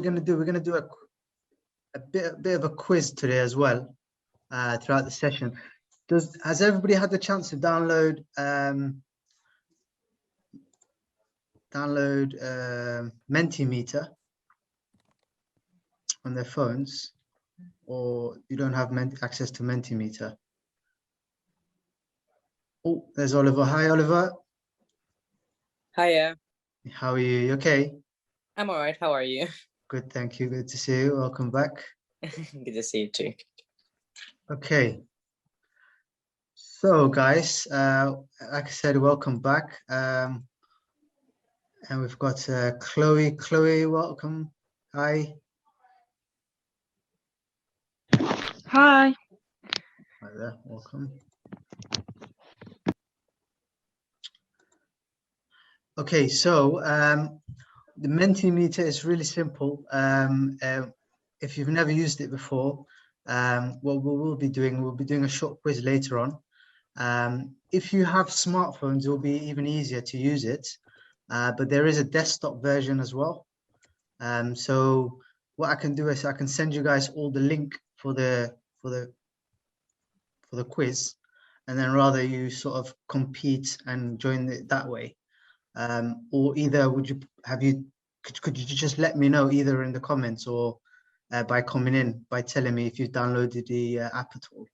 we're gonna do a bit of a quiz today as well, throughout the session. Has everybody had the chance to download Mentimeter on their phones, or you don't have access to Mentimeter? Oh, there's Oliver. Hi, Oliver. Hiya. How are you? You okay? I'm all right. How are you? Good, thank you. Good to see you. Welcome back. Good to see you too. Okay. So, guys, like I said, welcome back. And we've got Chloe. Chloe, welcome. Hi. Hi. Hi there. Welcome. Okay, so the Mentimeter is really simple. If you've never used it before, what we'll be doing a short quiz later on. If you have smartphones, it will be even easier to use it, but there is a desktop version as well. So what I can do is I can send you guys all the link for the quiz, and then rather you sort of compete and join it that way. Or either could you just let me know either in the comments or by coming in, by telling me if you've downloaded the app at all.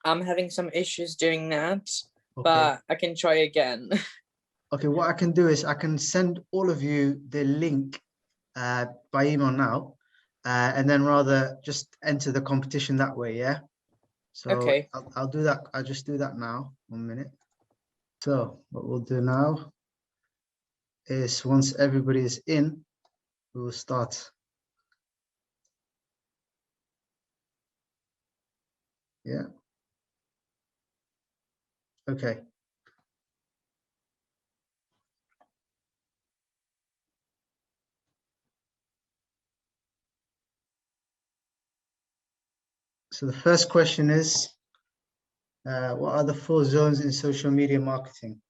I'm having some issues doing that, Okay. but I can try again. Okay, what I can do is I can send all of you the link by email now, and then rather just enter the competition that way, yeah? So Okay. I'll do that. I'll just do that now. 1 minute. So what we'll do now is once everybody is in, we will start. Yeah. Okay. So the first question is, what are the 4 zones in social media marketing?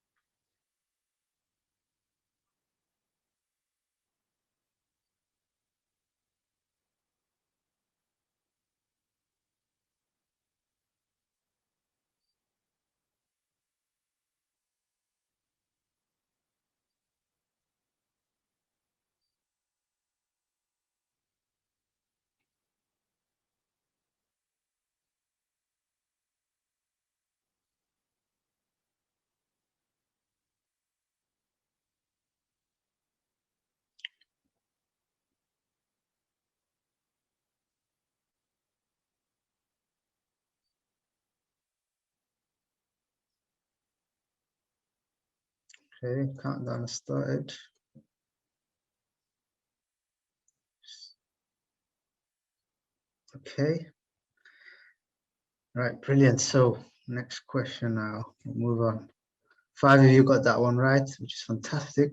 Okay, countdown started. Okay. Right, brilliant. So next question now, we'll move on. 5 of you got that one right, which is fantastic.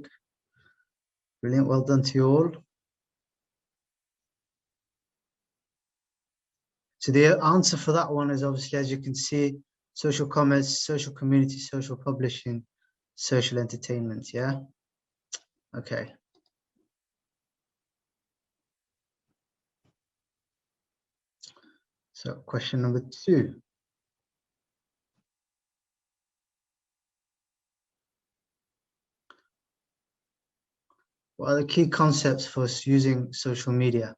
Brilliant, well done to you all. So the answer for that one is obviously, as you can see, social commerce, social community, social publishing, social entertainment, yeah? Okay. So question number 2. What are the key concepts for using social media?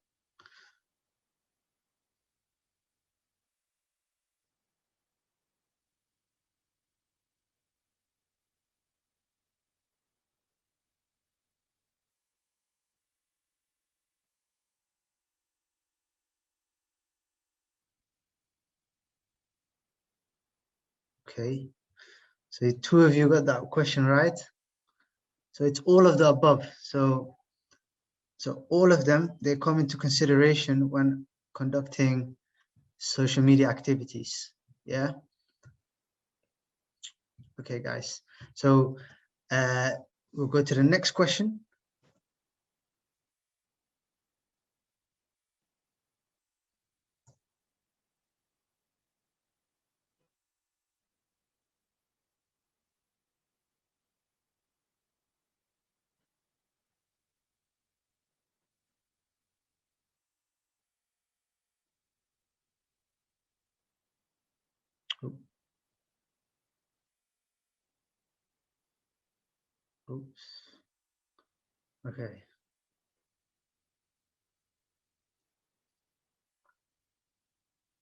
Okay, so 2 of you got that question right. So it's all of the above. So all of them, they come into consideration when conducting social media activities. Yeah. Okay, guys. So we'll go to the next question. Oh. Oops. Okay.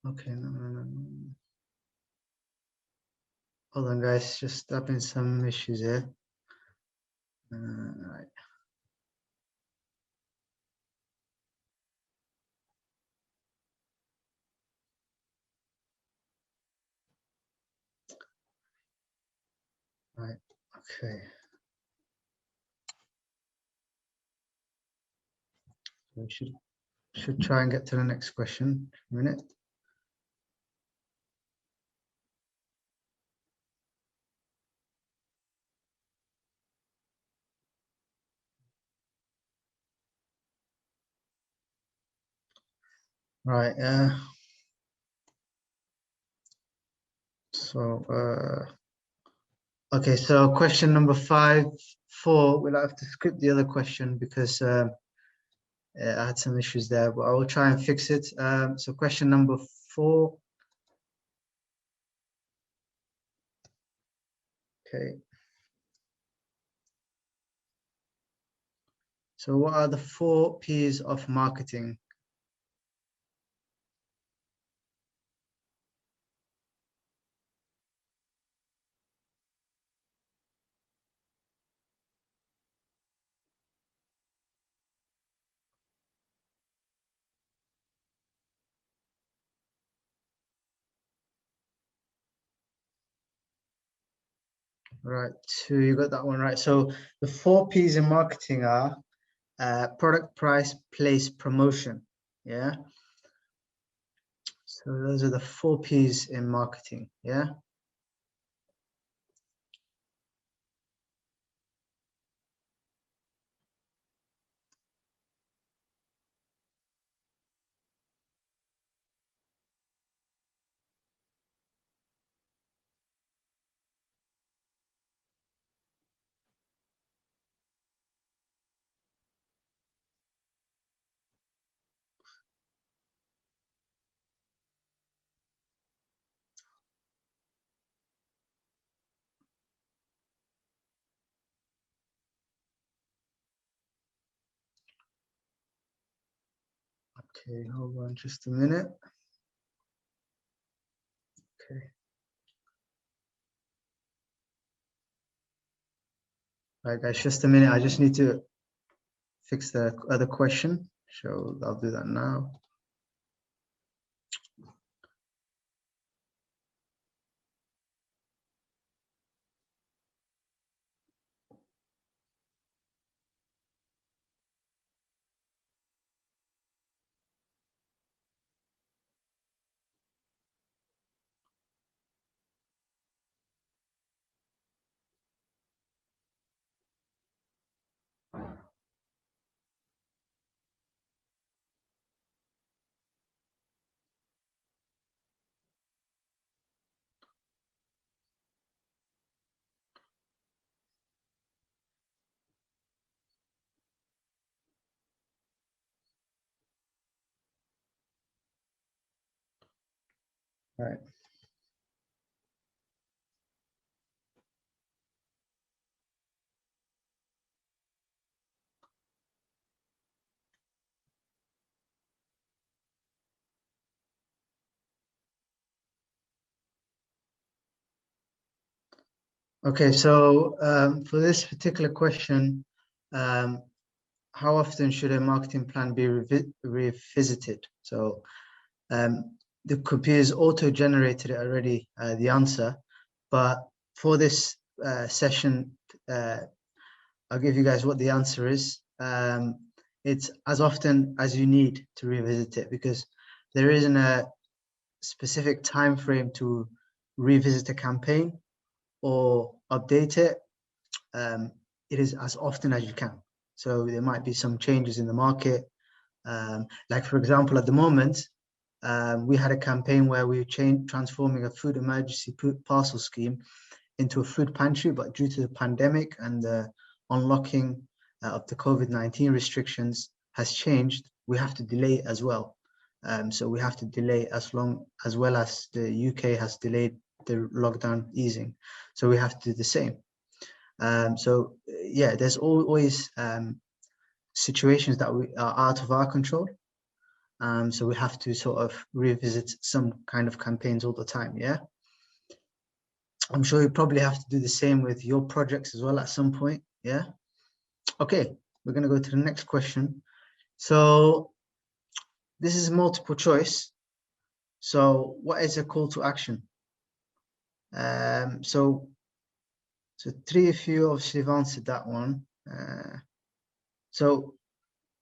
Okay, no. Hold on, guys, just having some issues here. Right. Right, okay. We should try and get to the next question in a minute. Right, okay, so question number 4, we'll have to skip the other question because I had some issues there, but I will try and fix it. So question number 4. Okay. So what are the 4 P's of marketing? Right, 2, you got that one right. So the 4 P's in marketing are product, price, place, promotion. Yeah. So those are the 4 P's in marketing. Yeah. Okay, hold on just a minute. Okay. All right, guys, just a minute. I just need to fix the other question. So I'll do that now. All right. Okay, so for this particular question, how often should a marketing plan be revisited? So the computer's auto-generated it already, the answer, but for this session, I'll give you guys what the answer is. It's as often as you need to revisit it because there isn't a specific time frame to revisit a campaign or update it. It is as often as you can. So there might be some changes in the market. Like for example, at the moment, we had a campaign where we were transforming a food emergency parcel scheme into a food pantry, but due to the pandemic and the unlocking of the COVID-19 restrictions has changed, we have to delay it as well. So we have to delay as well as the UK has delayed the lockdown easing. So we have to do the same. So yeah, there's always situations that we are out of our control. So we have to sort of revisit some kind of campaigns all the time. Yeah. I'm sure you probably have to do the same with your projects as well at some point. Yeah. Okay, we're going to go to the next question. So this is multiple choice. So what is a call to action? So three of you obviously have answered that one. So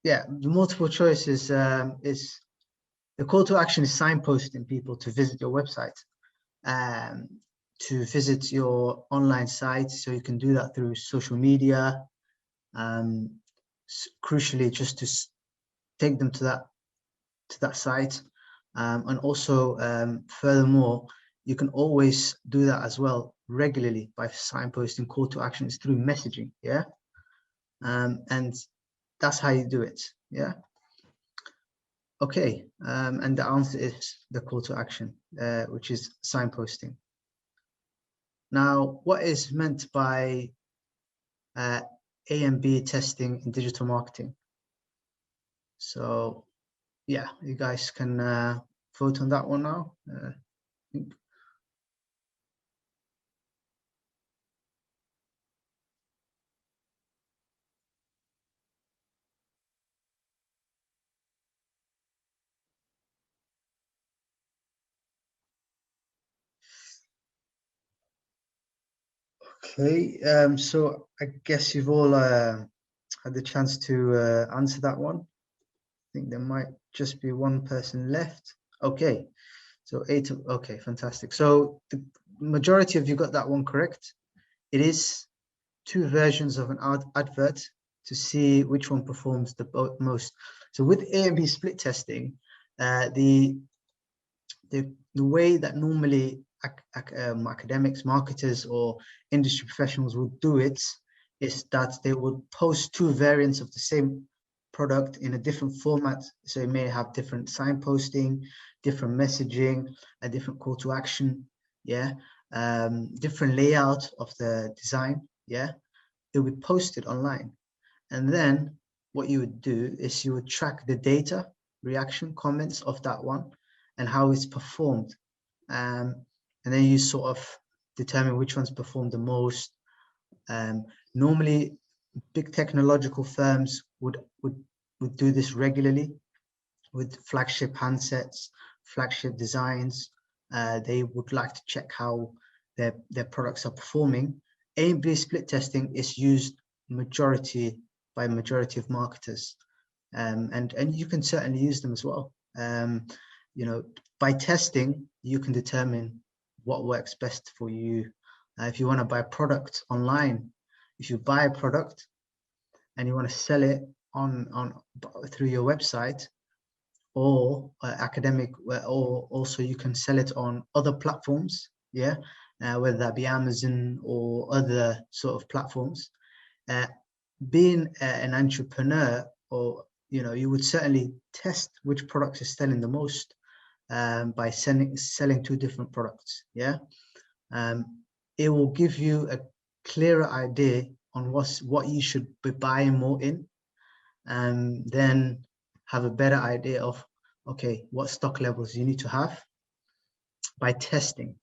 yeah, the multiple choice is the call to action is signposting people to visit your website, to visit your online site. So you can do that through social media. Crucially, just to take them to that site, and also furthermore, you can always do that as well regularly by signposting call to actions through messaging. Yeah, and that's how you do it. Yeah. Okay, and the answer is the call to action, which is signposting. Now, what is meant by A and B testing in digital marketing? So yeah, you guys can vote on that one now. I think. Okay, so I guess you've all had the chance to answer that one. I think there might just be one person left. Okay, so 8. Okay, fantastic. So the majority of you got that one correct. It is 2 versions of an advert to see which one performs the most. So with A and B split testing, the way that normally academics, marketers, or industry professionals would do it is that they would post 2 variants of the same product in a different format. So it may have different signposting, different messaging, a different call to action. Yeah, different layout of the design. Yeah, it would be posted online, and then what you would do is you would track the data, reaction, comments of that one, and how it's performed. And then you sort of determine which ones perform the most. Normally, big technological firms would do this regularly with flagship handsets, flagship designs. They would like to check how their products are performing. A and B split testing is used by majority of marketers, and you can certainly use them as well. You know, by testing, you can determine what works best for you. If you want to buy a product online, if you buy a product and you want to sell it through your website or academic, or also you can sell it on other platforms. Yeah, whether that be Amazon or other sort of platforms. Being an entrepreneur, or you would certainly test which products are selling the most by selling 2 different products. Yeah, it will give you a clearer idea on what you should be buying more in, and then have a better idea of, okay, what stock levels you need to have by testing.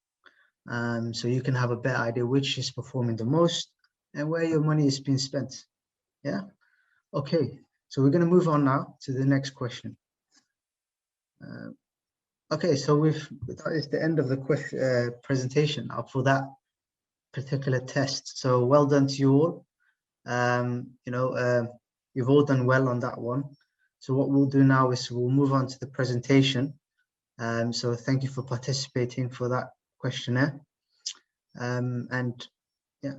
So you can have a better idea which is performing the most and where your money is being spent. Yeah. Okay, so we're going to move on now to the next question. Okay, so that is the end of the presentation for that particular test. So well done to you all. You've all done well on that one. So what we'll do now is we'll move on to the presentation. So thank you for participating for that questionnaire. And yeah,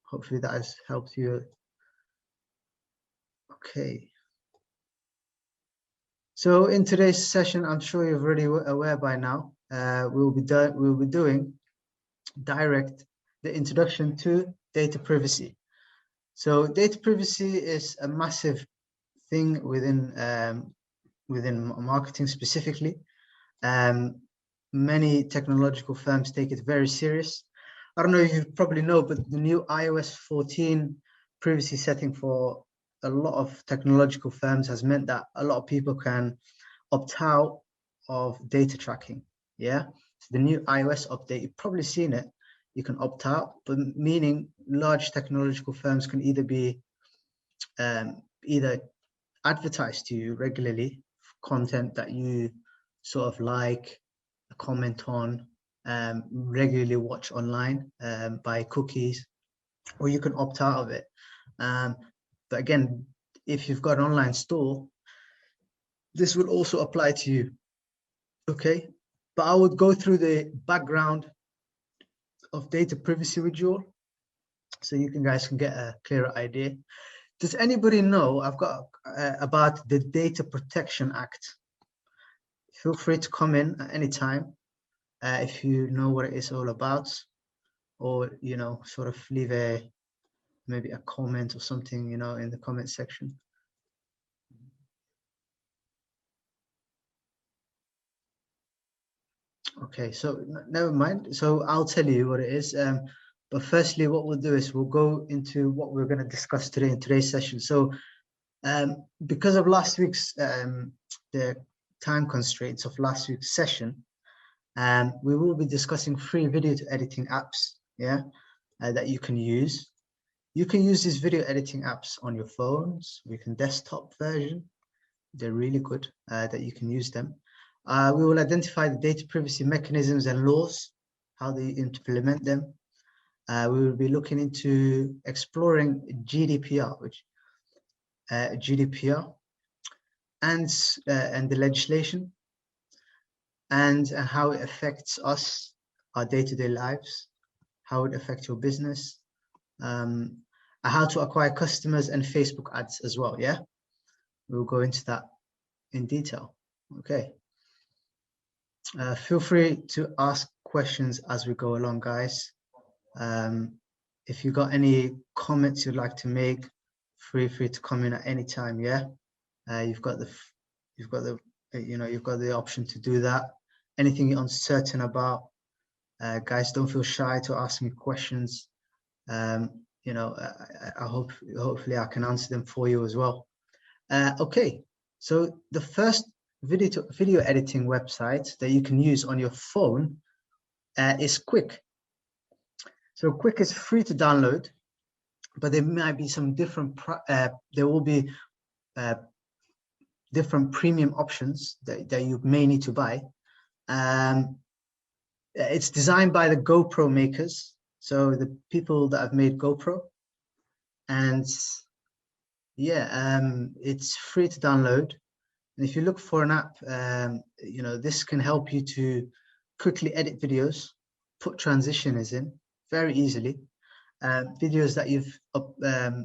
hopefully that has helped you. Okay. So in today's session, I'm sure you're already aware by now, we'll be doing the introduction to data privacy. So data privacy is a massive thing within marketing specifically. many technological firms take it very serious. I don't know if you probably know, but the new iOS 14 privacy setting for a lot of technological firms has meant that a lot of people can opt out of data tracking. Yeah, so the new iOS update, you've probably seen it. You can opt out, but meaning large technological firms can either be either advertise to you regularly content that you sort of like, comment on, regularly watch online by cookies, or you can opt out of it. But again, if you've got an online store, this will also apply to you. Okay, but I would go through the background of data privacy with you all, so you guys can get a clearer idea. Does anybody know I've got about the Data Protection Act? Feel free to come in at any time if you know what it is all about, or sort of leave maybe a comment or something in the comment section. Okay, so never mind. So I'll tell you what it is. But firstly, what we'll do is we'll go into what we're going to discuss today in today's session. So because of last week's the time constraints of last week's session, we will be discussing free video editing apps, that you can use. You can use these video editing apps on your phones. We can desktop version. They're really good that you can use them. We will identify the data privacy mechanisms and laws, how they implement them. We will be looking into exploring GDPR, and the legislation, and how it affects us, our day-to-day lives, how it affects your business, how to acquire customers, and Facebook ads as well. Yeah, we'll go into that in detail. Okay. Feel free to ask questions as we go along, guys. If you got any comments you'd like to make, feel free to come in at any time. Yeah, you've got the option to do that. Anything you're uncertain about, guys, don't feel shy to ask me questions. I hopefully I can answer them for you as well. Okay, so the first video editing website that you can use on your phone is Qik. So Qik is free to download, but there might be some different there will be different premium options that you may need to buy. It's designed by the GoPro makers, so the people that have made GoPro, and yeah, it's free to download. And if you look for an app, this can help you to quickly edit videos, put transitions in very easily. Videos that you've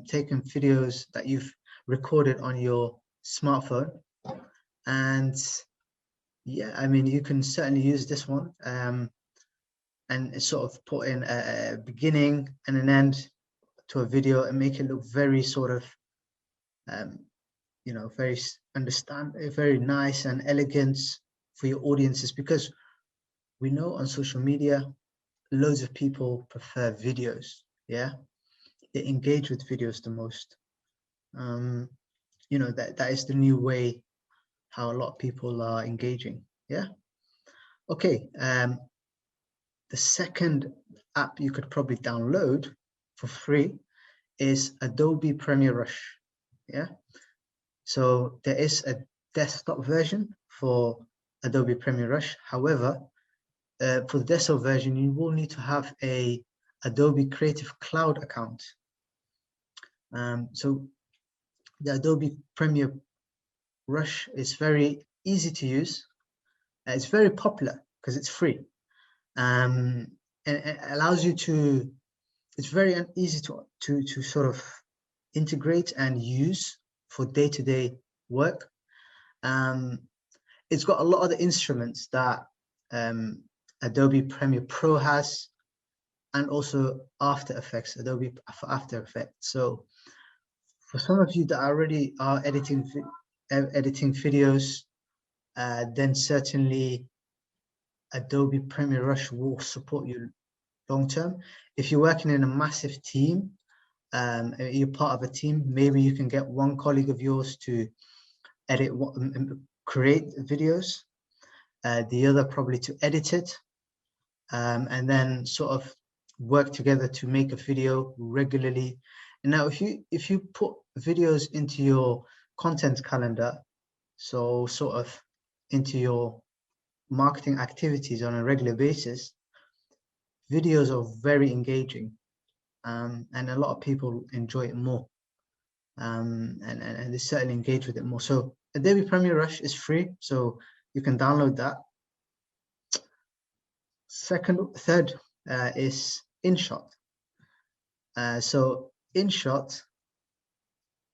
taken, videos that you've recorded on your smartphone. And yeah, I mean, you can certainly use this one and sort of put in a beginning and an end to a video and make it look very sort of, very nice and elegant for your audiences, because we know on social media, loads of people prefer videos. Yeah, they engage with videos the most. That is the new way how a lot of people are engaging. Yeah. Okay. The second app you could probably download for free is Adobe Premiere Rush. Yeah. So there is a desktop version for Adobe Premiere Rush. However, for the desktop version, you will need to have a Adobe Creative Cloud account. So the Adobe Premiere Rush is very easy to use. It's very popular because it's free, and it allows you to. It's very easy to sort of integrate and use for day-to-day work. It's got a lot of the instruments that Adobe Premiere Pro has, and also After Effects, Adobe for After Effects. So for some of you that already are editing videos, then certainly Adobe Premiere Rush will support you long term. If you're working in a massive team, you're part of a team, maybe you can get one colleague of yours to edit, create videos, the other probably to edit it, and then sort of work together to make a video regularly. And now if you put videos into your content calendar, so sort of into your marketing activities on a regular basis, videos are very engaging, and a lot of people enjoy it more, and they certainly engage with it more. So Adobe Premiere Rush is free, so you can download that. Third is InShot. So InShot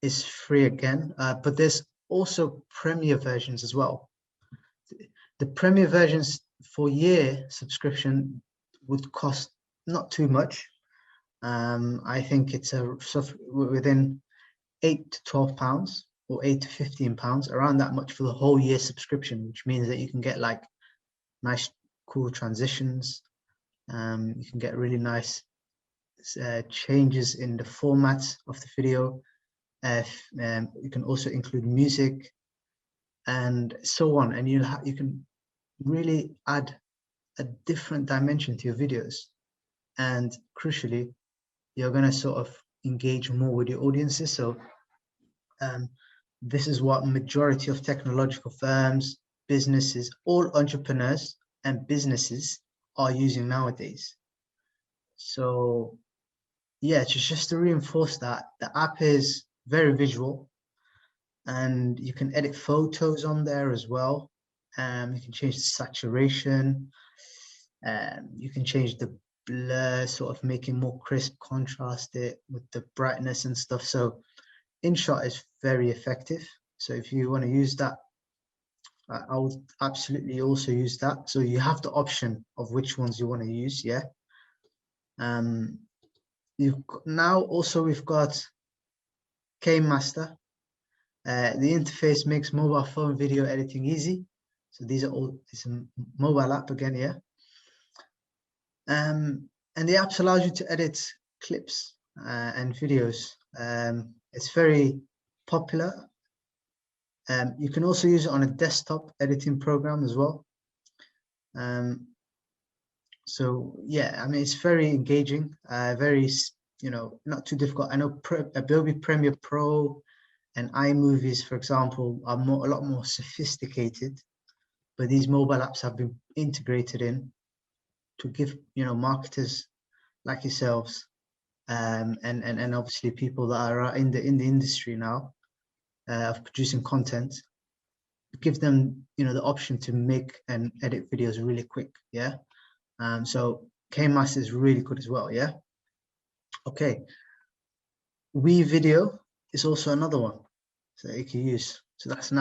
is free again, but there's also Premiere versions as well. The Premiere versions for year subscription would cost not too much. I think it's within £8 to £12 or £8 to £15, around that much for the whole year subscription, which means that you can get like nice, cool transitions. You can get really nice changes in the format of the video. You can also include music and so on, and you can really add a different dimension to your videos, and crucially you're going to sort of engage more with your audiences. So this is what majority of technological firms, businesses, all entrepreneurs and businesses are using nowadays. So yeah, just to reinforce that, the app is very visual, and you can edit photos on there as well. You can change the saturation, you can change the blur, sort of making more crisp, contrast it with the brightness and stuff. So InShot is very effective. So if you want to use that, I would absolutely also use that. So you have the option of which ones you want to use. Yeah. Now also we've got KMaster. The interface makes mobile phone video editing easy. So these are all, it's a mobile app again, yeah. And the apps allows you to edit clips and videos. It's very popular. You can also use it on a desktop editing program as well. So yeah, I mean, it's very engaging, very, not too difficult. I know Adobe Premiere Pro and iMovies, for example, are a lot more sophisticated, but these mobile apps have been integrated in to give, marketers like yourselves, and obviously people that are in the industry now of producing content, give them, the option to make and edit videos really quick. Yeah. So KMaster is really good as well. Yeah. Okay. WeVideo is also another one that you can use. So that's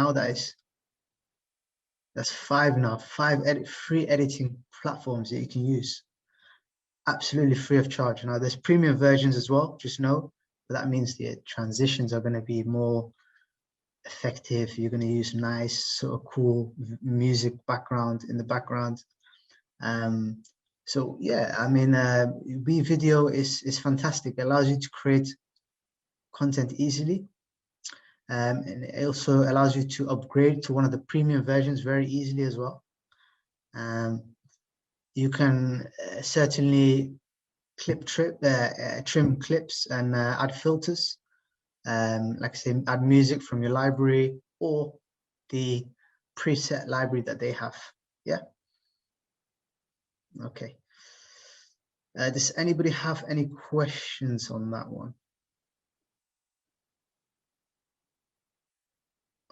5 now, 5 free editing platforms that you can use, absolutely free of charge. Now there's premium versions as well, just know, but that means the transitions are going to be more effective. You're going to use nice sort of cool music background in the background. So yeah, I mean, WeVideo is fantastic. It allows you to create content easily. And it also allows you to upgrade to one of the premium versions very easily as well. You can certainly trim clips and add filters, like I say, add music from your library or the preset library that they have. Yeah. Okay. Does anybody have any questions on that one?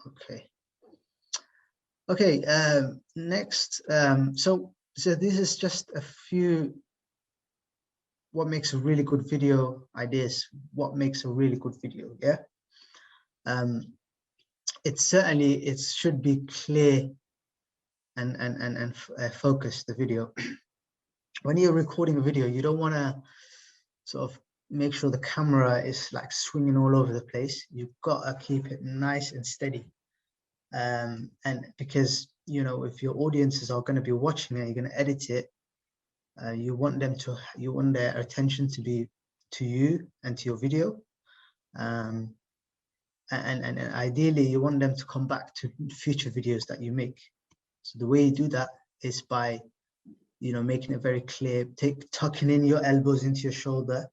Okay. Okay. Next. So this is just a few. What makes a really good video ideas? What makes a really good video? Yeah. It should be clear and focus the video. When you're recording a video, you don't want to sort of make sure the camera is like swinging all over the place. You've got to keep it nice and steady. And because if your audiences are going to be watching it, you're going to edit it, you want their attention to be to you and to your video. And ideally you want them to come back to future videos that you make. So the way you do that is by making it very clear, tucking in your elbows into your shoulder,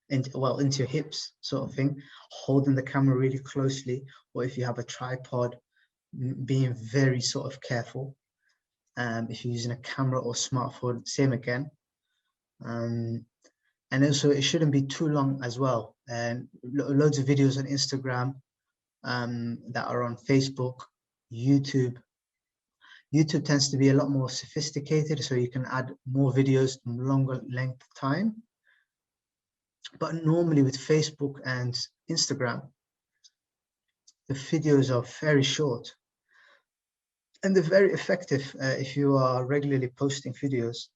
into your hips, sort of thing, holding the camera really closely, or if you have a tripod, being very sort of careful. If you're using a camera or smartphone, same again. And also it shouldn't be too long as well. And loads of videos on Instagram that are on Facebook, YouTube. YouTube tends to be a lot more sophisticated, so you can add more videos, longer length time. But normally with Facebook and Instagram, the videos are very short. And they're very effective if you are regularly posting videos.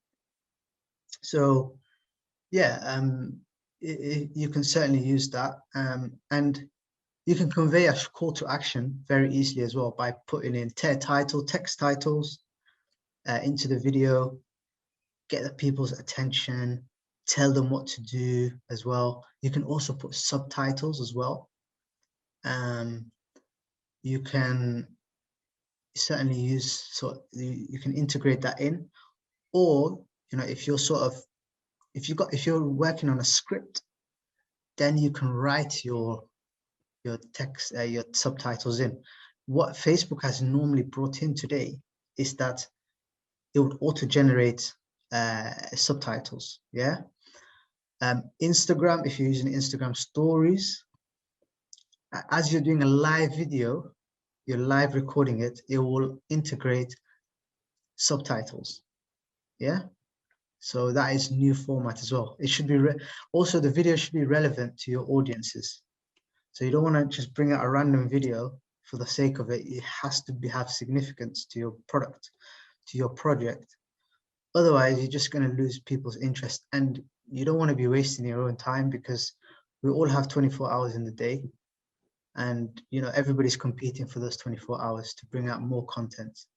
So yeah, you can certainly use that. And you can convey a call to action very easily as well by putting in text titles into the video, get the people's attention, tell them what to do as well. You can also put subtitles as well. You can certainly use, so you can integrate that in, or if you're working on a script, then you can write your text, your subtitles in. What Facebook has normally brought in today is that it would auto-generate subtitles. Yeah. Instagram, if you're using Instagram stories, as you're doing a live video, you're live recording it, it will integrate subtitles. Yeah. So that is new format as well. It should be also the video should be relevant to your audiences. So you don't want to just bring out a random video for the sake of it. It has to have significance to your product, to your project. Otherwise, you're just going to lose people's interest, and you don't want to be wasting your own time, because we all have 24 hours in the day, and everybody's competing for those 24 hours to bring out more content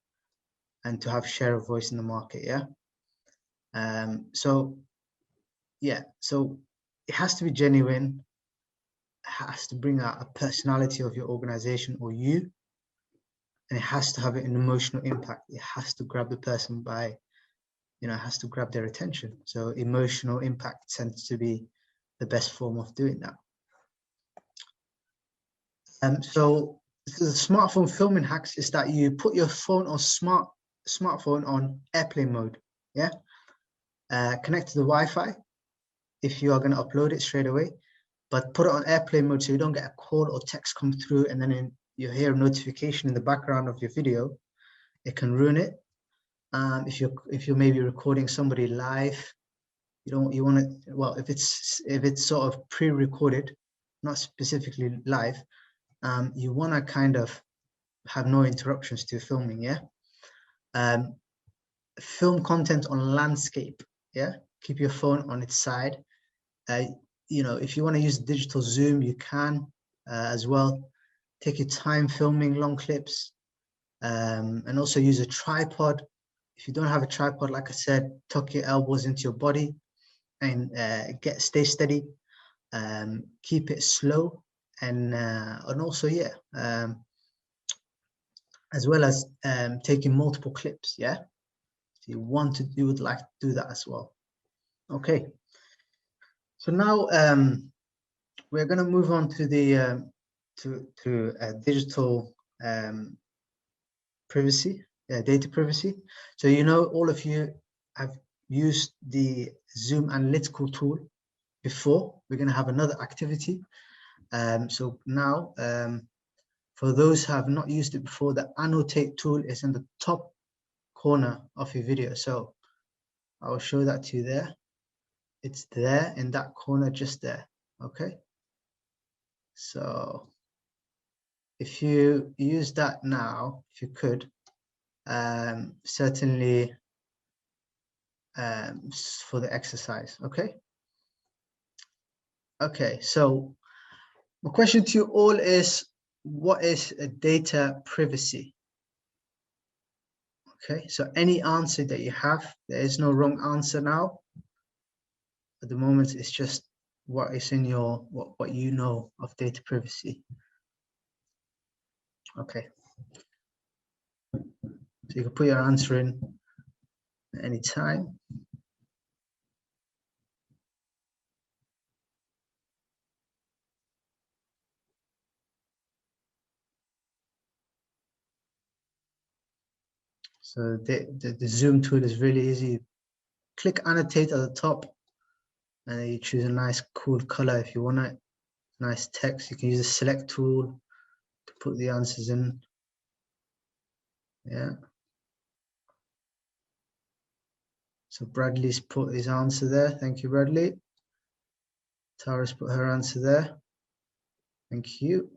and to have share of voice in the market. Yeah. So it has to be genuine. Has to bring out a personality of your organization or you, and it has to have an emotional impact. It has to grab the person by, it has to grab their attention. So emotional impact tends to be the best form of doing that. So the smartphone filming hacks is that you put your phone or smartphone on airplane mode. Yeah. Connect to the Wi-Fi if you are going to upload it straight away. But put it on airplane mode so you don't get a call or text come through and then you hear a notification in the background of your video. It can ruin it. If you're maybe recording somebody live, you want to, well, if it's sort of pre-recorded, not specifically live, you want to kind of have no interruptions to filming. Yeah. Film content on landscape. Yeah. Keep your phone on its side. If you want to use digital zoom, you can as well. Take your time filming long clips, and also use a tripod. If you don't have a tripod, like I said, tuck your elbows into your body and stay steady. Keep it slow, and also as well as taking multiple clips. Yeah, if you would like to do that as well. Okay. So now we're going to move on to the digital privacy, data privacy. So all of you have used the Zoom analytical tool before. We're going to have another activity. So now, for those who have not used it before, the annotate tool is in the top corner of your video. So I'll show that to you there. It's there in that corner, just there. Okay. So if you use that now, if you could, certainly for the exercise. Okay. Okay. So my question to you all is, what is data privacy? Okay, so any answer that you have, there is no wrong answer now. At the moment, it's just what is in your, what you know of data privacy. Okay. So you can put your answer in at any time. So the Zoom tool is really easy. Click annotate at the top, and then you choose a nice cool color if you want it. Nice text. You can use the select tool to put the answers in. Yeah. So Bradley's put his answer there. Thank you, Bradley. Tara's put her answer there. Thank you.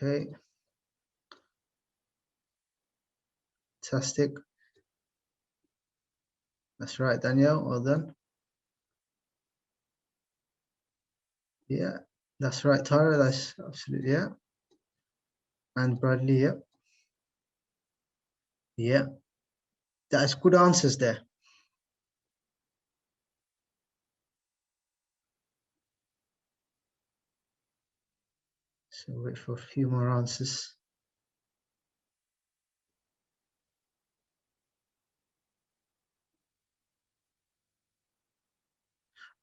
Okay. Fantastic. That's right, Danielle. Well done. Yeah, that's right, Tara. That's absolutely, yeah. And Bradley, yeah. Yeah. That's good answers there. So wait for a few more answers.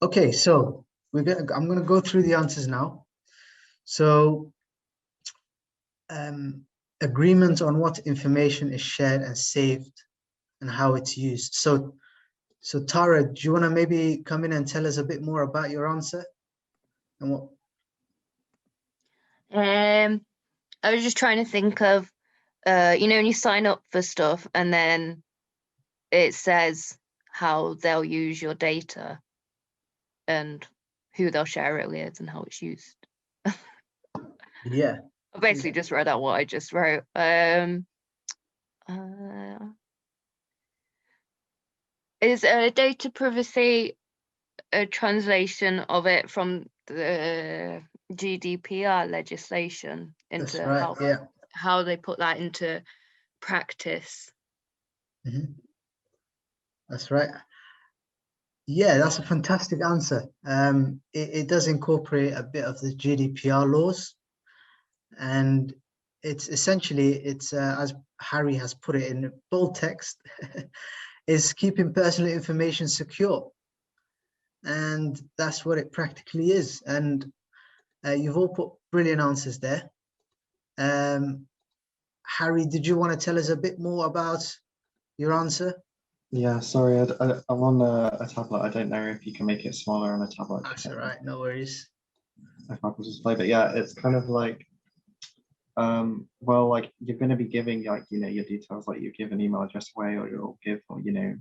Okay, so I'm gonna go through the answers now. So agreement on what information is shared and saved and how it's used. So Tara, do you want to maybe come in and tell us a bit more about your answer and what? I was just trying to think of, you know, when you sign up for stuff and then it says how they'll use your data and who they'll share it with and how it's used. Yeah. I basically just read out what I just wrote. Is data privacy a translation of it from the GDPR legislation That's into right. how they put that into practice? That's right. Yeah, that's a fantastic answer. It does incorporate a bit of the GDPR laws, and it's essentially, as Harry has put it in bold text, is keeping personal information secure. And that's what it practically is. And you've all put brilliant answers there. Harry, did you want to tell us a bit more about your answer? Yeah, sorry, I'm on a tablet. I don't know if you can make it smaller on a tablet. That's all right, no worries. If I can display, but yeah, it's kind of like, well, like you're going to be giving, like, you know, your details, like you give an email address away, or you'll give, or, you know,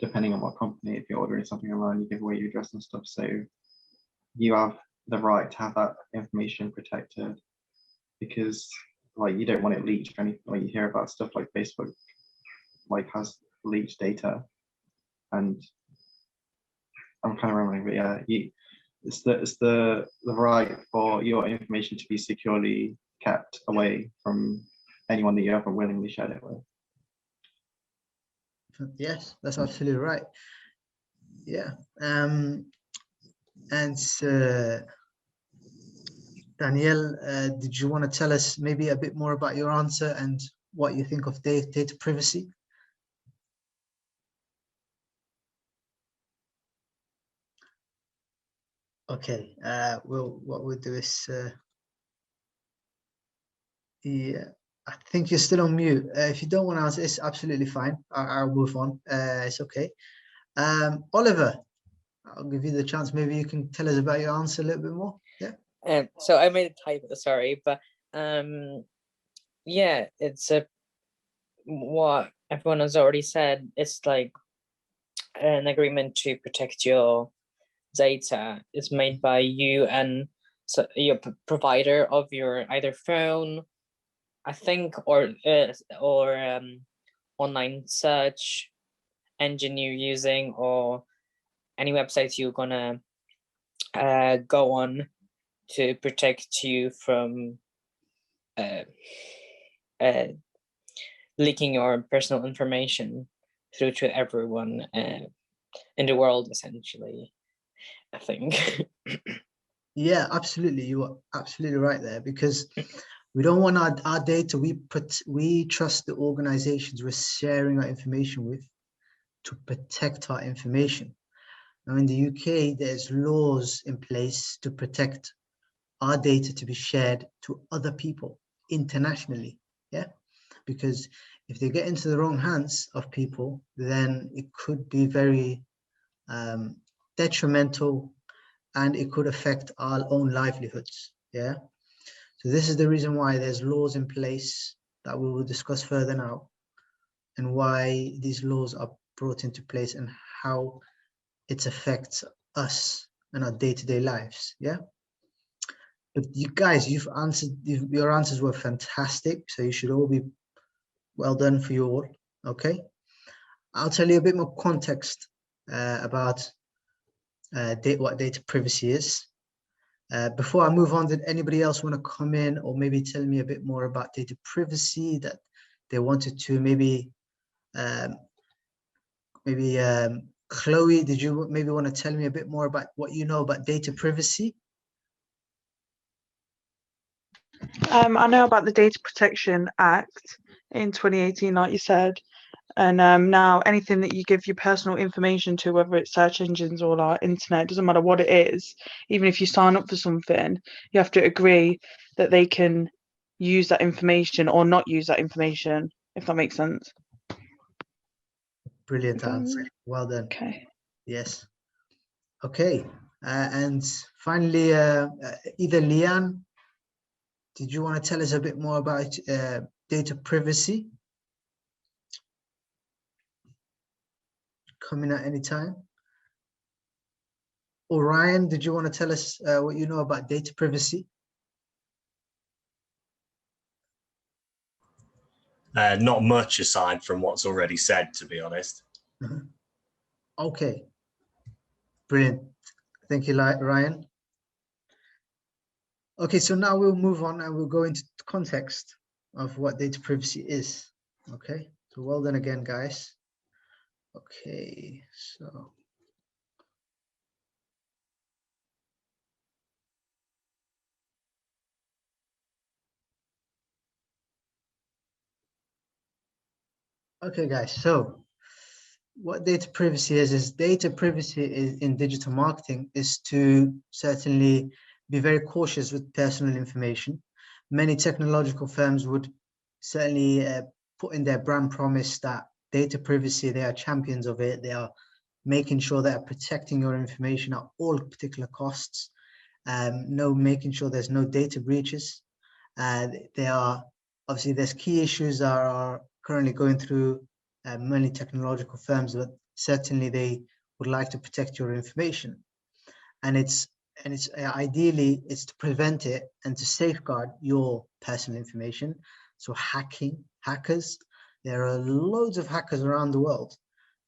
depending on what company, if you're ordering something online, you give away your address and stuff. So you have the right to have that information protected, because like you don't want it leaked or anything. Like you hear about stuff like Facebook, like has leaked data, and I'm kind of remembering, but yeah, it's the right for your information to be securely kept away from anyone that you ever willingly shared it with. Yes, that's absolutely right. Yeah. And Danielle, did you want to tell us maybe a bit more about your answer and what you think of data privacy? Okay, what we'll do is, yeah, I think you're still on mute. If you don't want to answer, it's absolutely fine. I'll move on. It's okay. Oliver, I'll give you the chance. Maybe you can tell us about your answer a little bit more. Yeah. So I made a typo, sorry, but yeah, it's what everyone has already said. It's like an agreement to protect your data. It's made by you and your provider of your either phone, I think, or online search engine you're using, or any websites you're gonna go on to protect you from leaking your personal information through to everyone in the world, essentially, I think. Yeah, absolutely. You are absolutely right there, because we don't want our data. We trust the organizations we're sharing our information with to protect our information. Now, in the UK, there's laws in place to protect our data to be shared to other people internationally. Yeah, because if they get into the wrong hands of people, then it could be very detrimental, and it could affect our own livelihoods. Yeah, so this is the reason why there's laws in place that we will discuss further now, and why these laws are brought into place and how it affects us and our day-to-day lives. Yeah, but you guys, your answers were fantastic, so you should all be well done for you all. Okay, I'll tell you a bit more context about what data privacy is. Before I move on, did anybody else want to come in or maybe tell me a bit more about data privacy that they wanted to? Maybe Chloe, did you maybe want to tell me a bit more about what you know about data privacy? I know about the Data Protection Act in 2018, like you said, and now anything that you give your personal information to, whether it's search engines or our internet, doesn't matter what it is, even if you sign up for something, you have to agree that they can use that information or not use that information, if that makes sense. Brilliant answer. Well done. Okay. Yes. Okay. And finally, either Leanne, did you want to tell us a bit more about data privacy? Coming at any time. Orion, did you want to tell us what you know about data privacy? Not much aside from what's already said, to be honest. Okay. Brilliant. Thank you, Ryan. Okay, so now we'll move on and we'll go into the context of what data privacy is. Okay, so well done again, guys. Okay, so. Okay, guys, so what data privacy is data privacy in digital marketing is to certainly be very cautious with personal information. Many technological firms would certainly put in their brand promise that data privacy, they are champions of it. They are making sure they are protecting your information at all particular costs. Making sure there's no data breaches. They are, obviously there's key issues that are currently going through many technological firms, but certainly they would like to protect your information. And it's ideally it's to prevent it and to safeguard your personal information. So hackers, there are loads of hackers around the world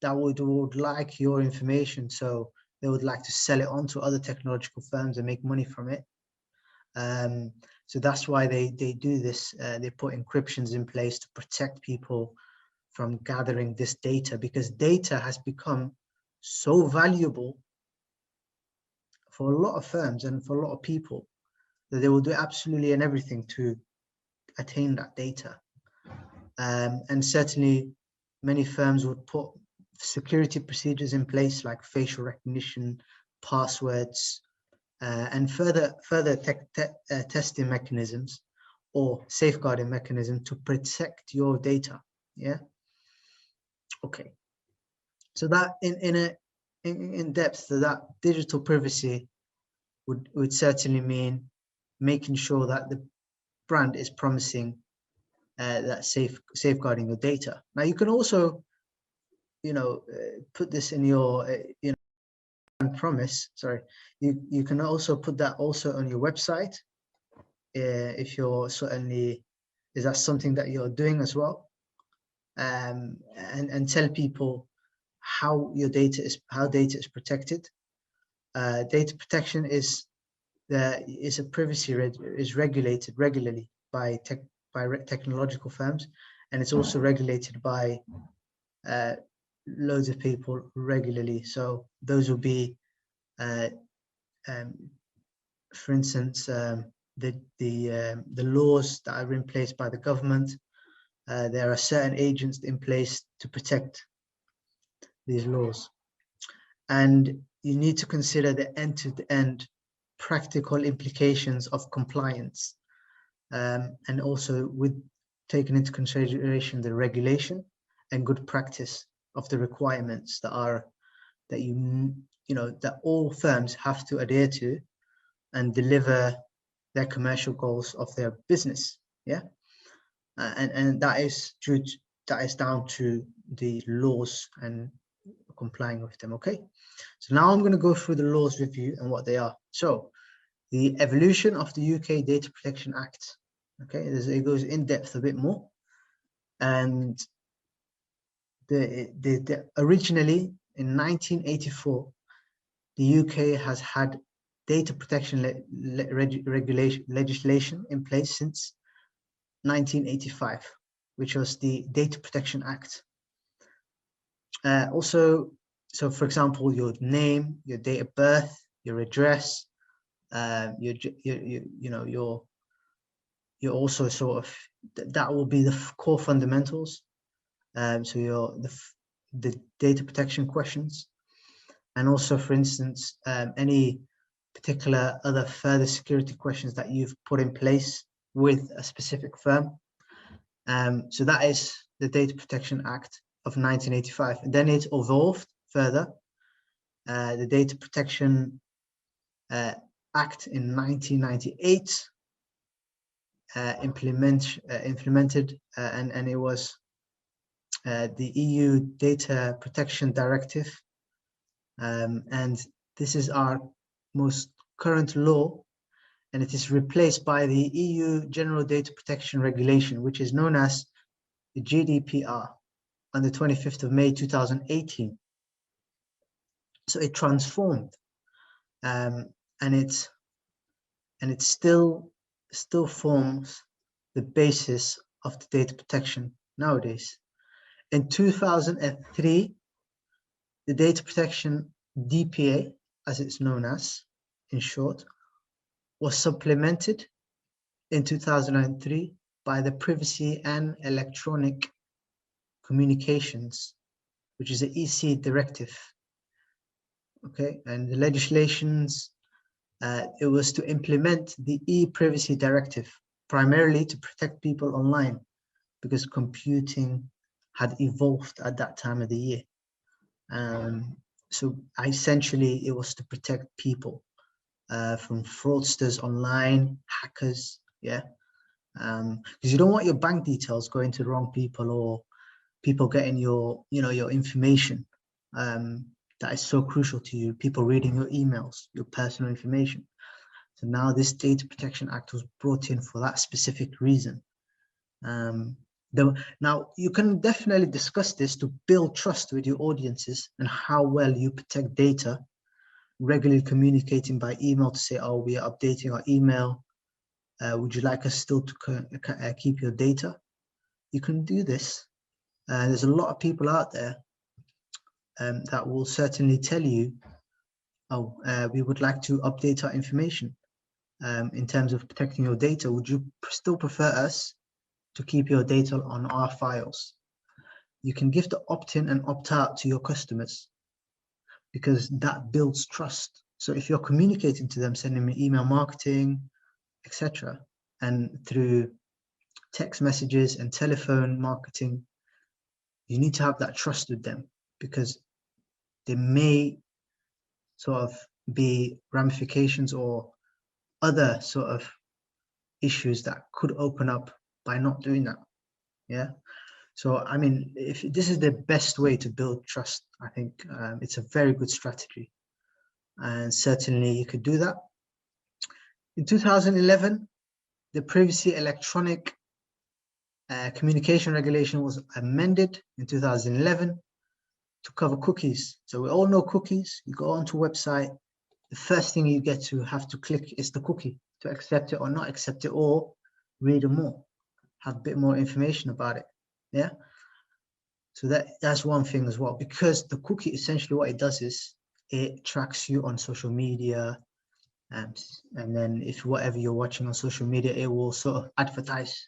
that would like your information. So they would like to sell it on to other technological firms and make money from it. So that's why they do this. They put encryptions in place to protect people from gathering this data, because data has become so valuable for a lot of firms and for a lot of people that they will do absolutely and everything to attain that data. And certainly many firms would put security procedures in place like facial recognition, passwords, and further testing mechanisms or safeguarding mechanism to protect your data. Yeah. Okay. So that in depth, that digital privacy would certainly mean making sure that the brand is promising that safeguarding your data. Now you can also, put this in your, promise. Sorry, you can also put that also on your website if you're certainly, is that something that you're doing as well, and tell people how your data is protected. Data protection is a privacy is regulated regularly by technological firms, and it's also regulated by loads of people regularly. So those will be, for instance, the laws that are in place by the government. There are certain agents in place to protect these laws, and you need to consider the end-to-end practical implications of compliance, and also with taking into consideration the regulation and good practice of the requirements that are that that all firms have to adhere to and deliver their commercial goals of their business. Yeah, and that is down to the laws and complying with them. Okay, so now I'm going to go through the laws with you and what they are. So the evolution of the UK Data Protection Act. Okay, it goes in depth a bit more, and the originally in 1984, the UK has had data protection legislation in place since 1985, which was the Data Protection Act. Also, so for example, your name, your date of birth, your address, you're also sort of, that will be the core fundamentals. So the data protection questions, and also, for instance, any particular other further security questions that you've put in place with a specific firm. So that is the Data Protection Act of 1985, and then it evolved further. The Data Protection Act in 1998 implemented, and it was the EU Data Protection Directive, and this is our most current law, and it is replaced by the EU General Data Protection Regulation, which is known as the GDPR, on the 25th of May 2018. So it transformed, and it still forms the basis of the data protection nowadays. In 2003, the Data Protection DPA, as it's known as in short, was supplemented in 2003 by the Privacy and Electronic Communications, which is the EC directive. Okay, and the legislations, it was to implement the e-privacy directive, primarily to protect people online, because computing had evolved at that time of the year. So essentially, it was to protect people from fraudsters online, hackers, yeah, because you don't want your bank details going to the wrong people, or people getting your information that is so crucial to you, people reading your emails, your personal information. So now this Data Protection Act was brought in for that specific reason. Now you can definitely discuss this to build trust with your audiences and how well you protect data, regularly communicating by email to say, oh, we are updating our email. Would you like us still to keep your data? You can do this. There's a lot of people out there that will certainly tell you, oh, we would like to update our information in terms of protecting your data. Would you still prefer us to keep your data on our files? You can give the opt-in and opt-out to your customers, because that builds trust. So if you're communicating to them, sending them email marketing, etc., and through text messages and telephone marketing, you need to have that trust with them, because there may sort of be ramifications or other sort of issues that could open up by not doing that. Yeah. So, I mean, if this is the best way to build trust, I think it's a very good strategy, and certainly you could do that. In 2011, the Privacy Electronic Communication Regulation was amended in 2011 to cover cookies. So we all know cookies. You go onto a website, the first thing you get to have to click is the cookie to accept it or not accept it, or read more, have a bit more information about it. Yeah. So that's one thing as well, because the cookie essentially what it does is it tracks you on social media, and then if whatever you're watching on social media, it will sort of advertise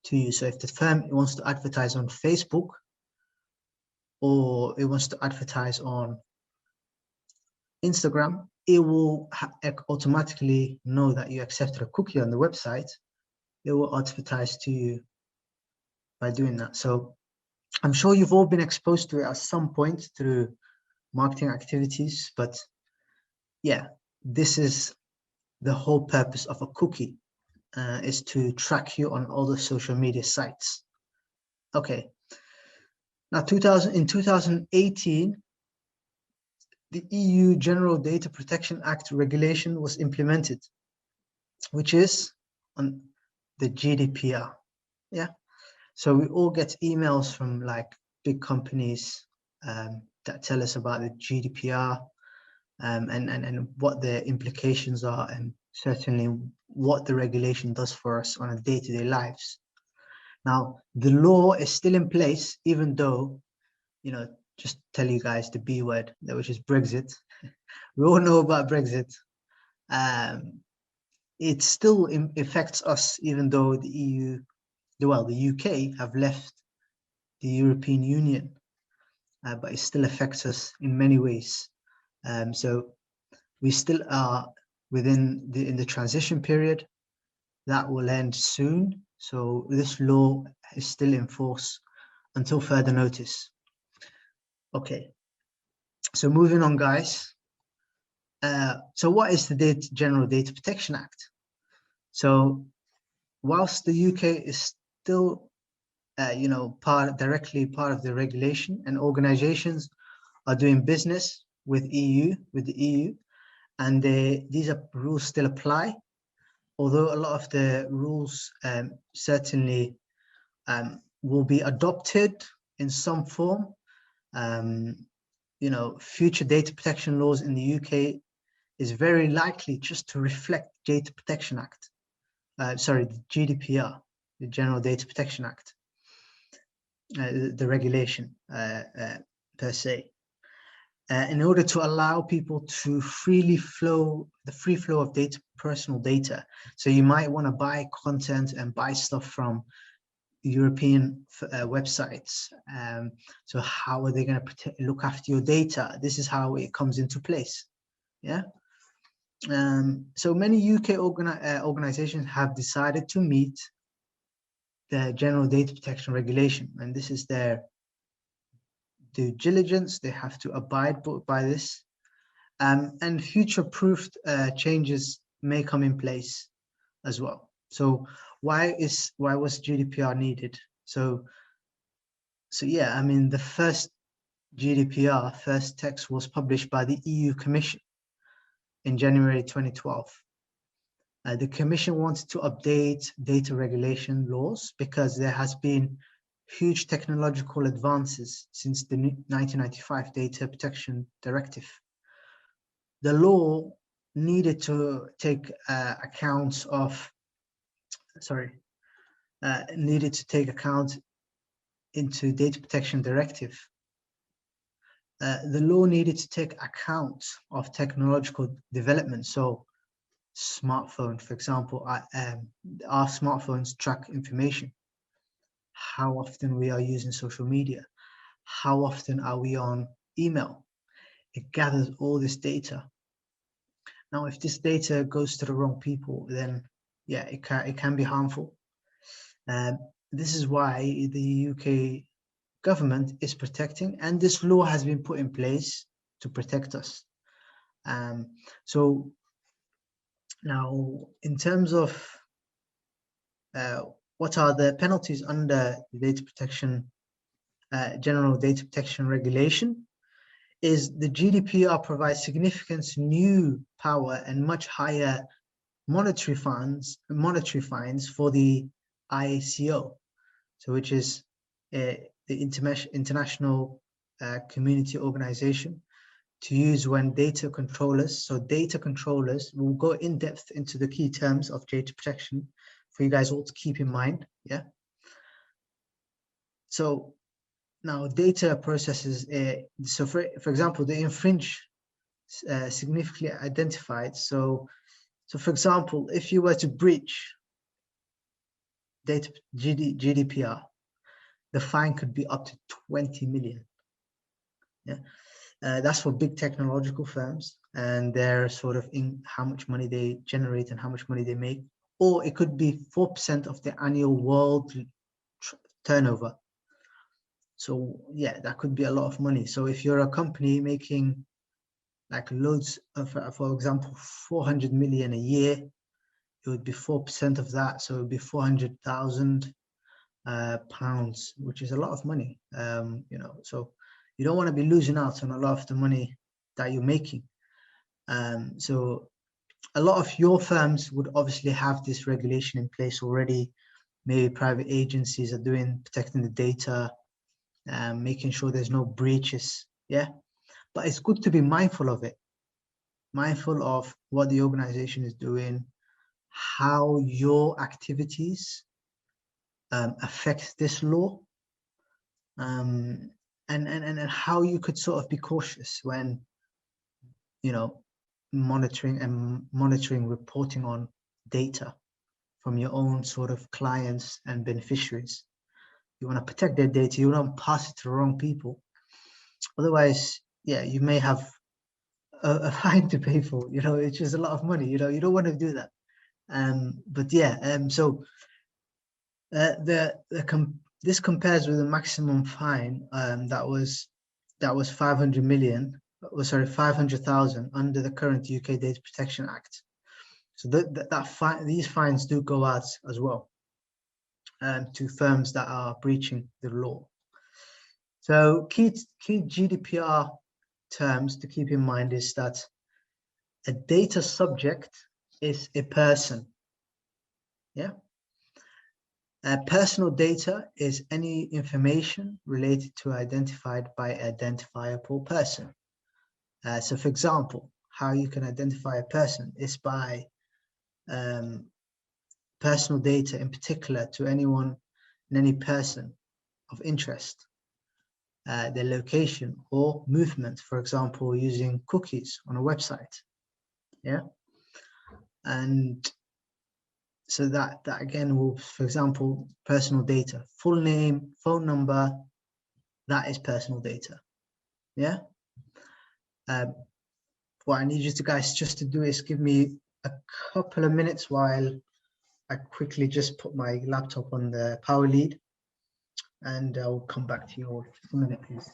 to you. So if the firm wants to advertise on Facebook, or it wants to advertise on Instagram, it will automatically know that you accepted a cookie on the website. It will advertise to you by doing that. So I'm sure you've all been exposed to it at some point through marketing activities, but yeah, this is the whole purpose of a cookie, is to track you on all the social media sites. Okay. Now, in 2018, the EU General Data Protection Act regulation was implemented, which is on the GDPR. Yeah. So we all get emails from like big companies that tell us about the GDPR, and what the implications are, and certainly what the regulation does for us on a day-to-day lives. Now, the law is still in place, even though, you know, just tell you guys the B word, which is Brexit. We all know about Brexit. It still affects us, even though the EU, well, the UK have left the European Union, but it still affects us in many ways. So we still are within in the transition period that will end soon. So this law is still in force until further notice. Okay, so moving on, guys. So what is the General Data Protection Act? So whilst the UK is still, you know, directly part of the regulation, and organizations are doing business with the EU, and these rules still apply, although a lot of the rules certainly will be adopted in some form. You know, future data protection laws in the UK is very likely just to reflect Data Protection Act. Sorry, the GDPR, the General Data Protection Act, the regulation per se. In order to allow people to free flow of data, personal data. So you might want to buy content and buy stuff from European websites. So how are they going to look after your data? This is how it comes into place. Yeah. So many UK organizations have decided to meet the General Data Protection Regulation, and this is their due diligence. They have to abide by this, and future-proofed changes may come in place as well. So why was GDPR needed? So yeah, I mean, the first GDPR first text was published by the EU Commission in January 2012. The Commission wanted to update data regulation laws because there has been huge technological advances since the 1995 Data Protection Directive. The law needed to take account into Data Protection Directive. The law needed to take account of technological development. So smartphone, for example, our smartphones track information. How often we are using social media, how often are we on email. It gathers all this data. Now, if this data goes to the wrong people, then yeah, it can be harmful. This is why the UK government is protecting, and this law has been put in place to protect us. So now, in terms of what are the penalties under the data protection, General Data Protection Regulation, is the GDPR provides significant new power and much higher monetary fines for the ICO, so which is the international community organization, to use when data controllers. So data controllers will go in depth into the key terms of data protection for you guys all to keep in mind. Yeah. So now data processes, so for example, the infringe significantly identified. So for example, if you were to breach GDPR, the fine could be up to 20 million. Yeah, that's for big technological firms and their sort of in how much money they generate and how much money they make. Or it could be 4% of the annual world turnover. So yeah, that could be a lot of money. So if you're a company making like loads of, for example, 400 million a year, it would be 4% of that. So it would be 400,000 pounds, which is a lot of money. You know, so you don't want to be losing out on a lot of the money that you're making. So a lot of your firms would obviously have this regulation in place already. Maybe private agencies are protecting the data, making sure there's no breaches. Yeah, but it's good to be mindful of it, mindful of what the organization is doing, how your activities affect this law, and how you could sort of be cautious when, you know, monitoring, reporting on data from your own sort of clients and beneficiaries. You want to protect their data. You don't pass it to the wrong people. Otherwise, yeah, you may have a fine to pay for. You know, it's just a lot of money. You know, you don't want to do that. But yeah, so this compares with the maximum fine that was 500 million. Sorry, 500,000 under the current UK Data Protection Act. So these fines do go out as well to firms that are breaching the law. So key GDPR terms to keep in mind is that a data subject is a person. Yeah. Personal data is any information related to identified by identifiable person. So for example, how you can identify a person is by personal data in particular to anyone and any person of interest, their location or movement, for example, using cookies on a website. Yeah. And so that again will, for example, personal data, full name, phone number, that is personal data. Yeah. What I need you guys just to do is give me a couple of minutes while I quickly just put my laptop on the power lead, and I'll come back to you all. Just a minute, please.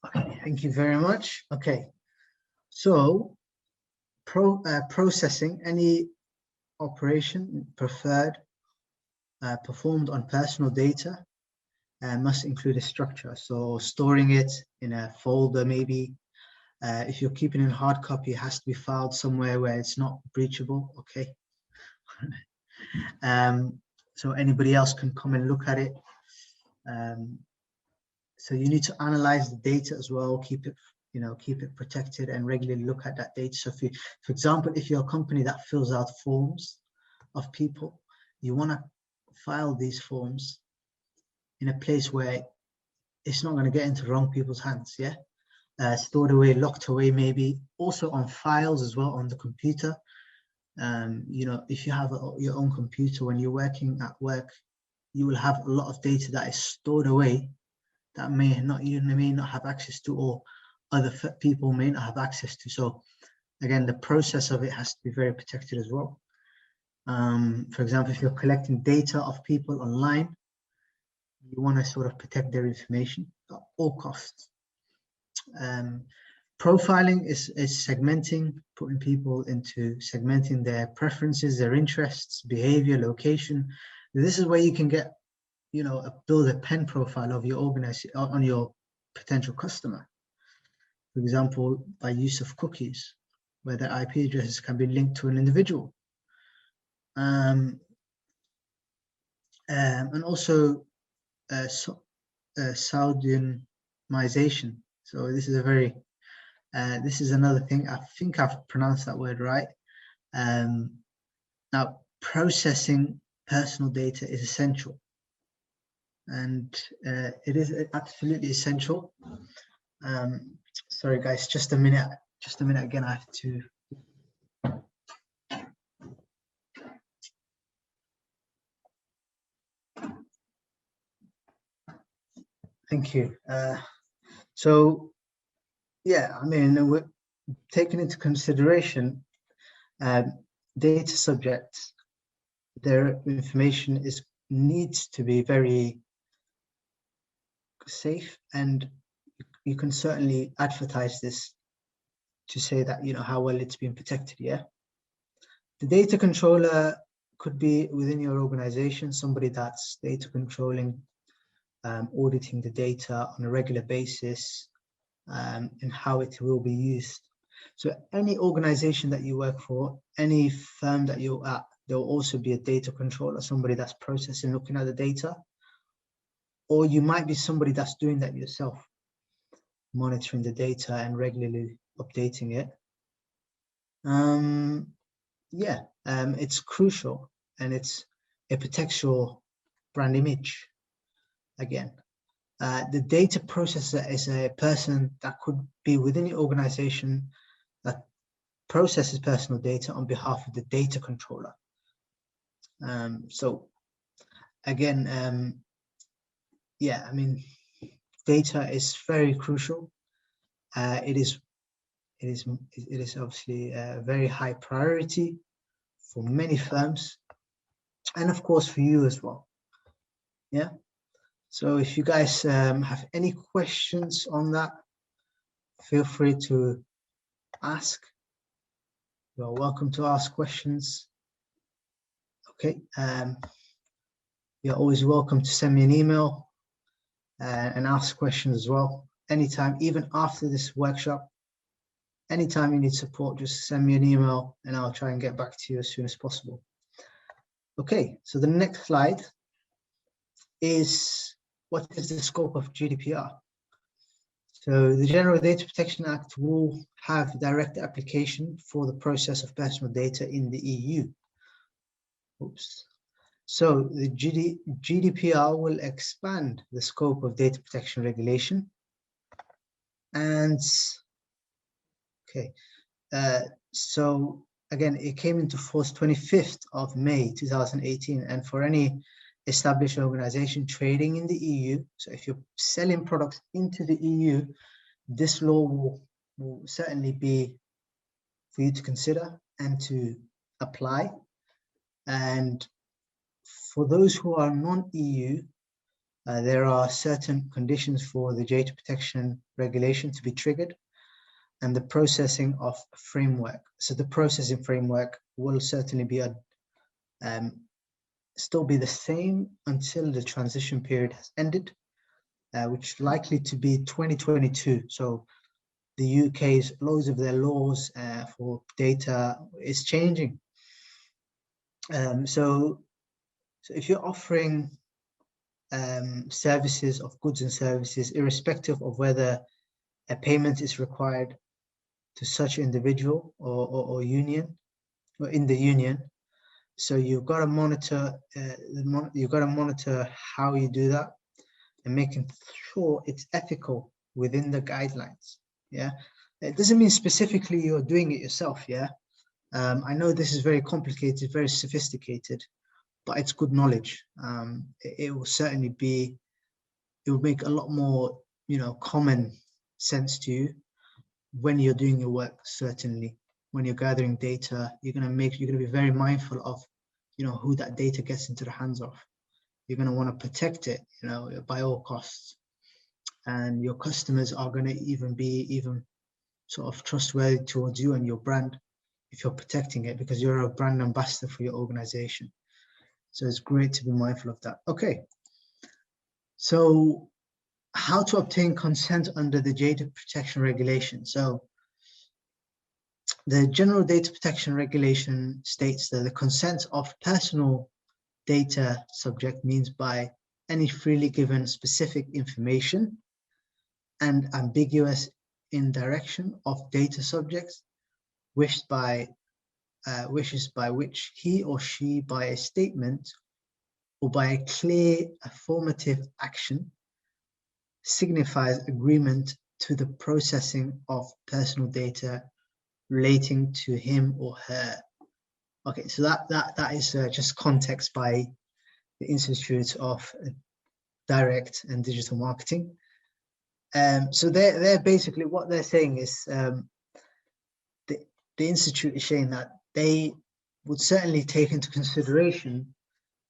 Okay, thank you very much. Okay, so processing any operation performed on personal data must include a structure. So storing it in a folder, maybe. If you're keeping in hard copy, it has to be filed somewhere where it's not breachable. Okay. So anybody else can come and look at it. So you need to analyze the data as well, keep it protected and regularly look at that data. So for example, if you're a company that fills out forms of people, you want to file these forms in a place where it's not going to get into wrong people's hands. Yeah. Stored away, locked away, maybe also on files as well on the computer. You know, if you have your own computer, when you're working at work, you will have a lot of data that is stored away that you may not have access to, or other people may not have access to. So again, the process of it has to be very protected as well. For example, if you're collecting data of people online, you want to sort of protect their information at all costs. Profiling is segmenting, putting people into segmenting their preferences, their interests, behavior, location. This is where you can get, you know, build a pen profile of your organization on your potential customer. For example, by use of cookies, where their IP addresses can be linked to an individual. And also pseudonymization. So this is a very, this is another thing. I think I've pronounced that word right. Now, processing personal data is essential. And it is absolutely essential. Sorry, guys, just a minute again, I have to. Thank you. So, yeah, I mean, we're taking into consideration data subjects. Their information needs to be very safe, and you can certainly advertise this to say that, you know, how well it's been protected. Yeah, the data controller could be within your organization, somebody that's data controlling, auditing the data on a regular basis, and how it will be used. So any organization that you work for, any firm that you're at, there will also be a data controller, somebody that's processing, looking at the data. Or you might be somebody that's doing that yourself, monitoring the data and regularly updating it. It's crucial, and it protects your brand image. Again, the data processor is a person that could be within your organization that processes personal data on behalf of the data controller. So again, yeah, I mean, data is very crucial. It is obviously a very high priority for many firms, and of course for you as well. Yeah. So if you guys have any questions on that, feel free to ask. You're welcome to ask questions. Okay. You're always welcome to send me an email and ask questions as well. Anytime, even after this workshop, anytime you need support, just send me an email and I'll try and get back to you as soon as possible. Okay, so the next slide is, what is the scope of GDPR? So the General Data Protection Act will have direct application for the process of personal data in the EU. Oops. So the GDPR will expand the scope of data protection regulation. And okay, so again, it came into force 25th of May 2018, and for any established organization trading in the EU, so if you're selling products into the EU, this law will certainly be for you to consider and to apply. And for those who are non-EU, there are certain conditions for the data protection regulation to be triggered, and the processing of framework. So the processing framework will certainly be still be the same until the transition period has ended, which is likely to be 2022. So the UK's loads of their laws for data is changing. So if you're offering services of goods and services, irrespective of whether a payment is required to such individual or union, or in the union, so you've got to monitor how you do that and making sure it's ethical within the guidelines. Yeah, it doesn't mean specifically you're doing it yourself. Yeah, I know this is very complicated, very sophisticated, but it's good knowledge. It will certainly be, it will make a lot more, you know, common sense to you when you're doing your work. Certainly when you're gathering data, you're going to be very mindful of, you know, who that data gets into the hands of. You're going to want to protect it, you know, by all costs. and your customers are going to be sort of trustworthy towards you and your brand if you're protecting it, because you're a brand ambassador for your organization. So it's great to be mindful of that. Okay. So how to obtain consent under the data protection regulation. So the General Data Protection Regulation states that the consent of personal data subject means by any freely given specific information and ambiguous indirection of data subjects wishes by which he or she by a statement or by a clear affirmative action signifies agreement to the processing of personal data relating to him or her. Okay, so that is just context by the Institute of Direct and Digital Marketing. So they're basically, what they're saying is the Institute is saying that they would certainly take into consideration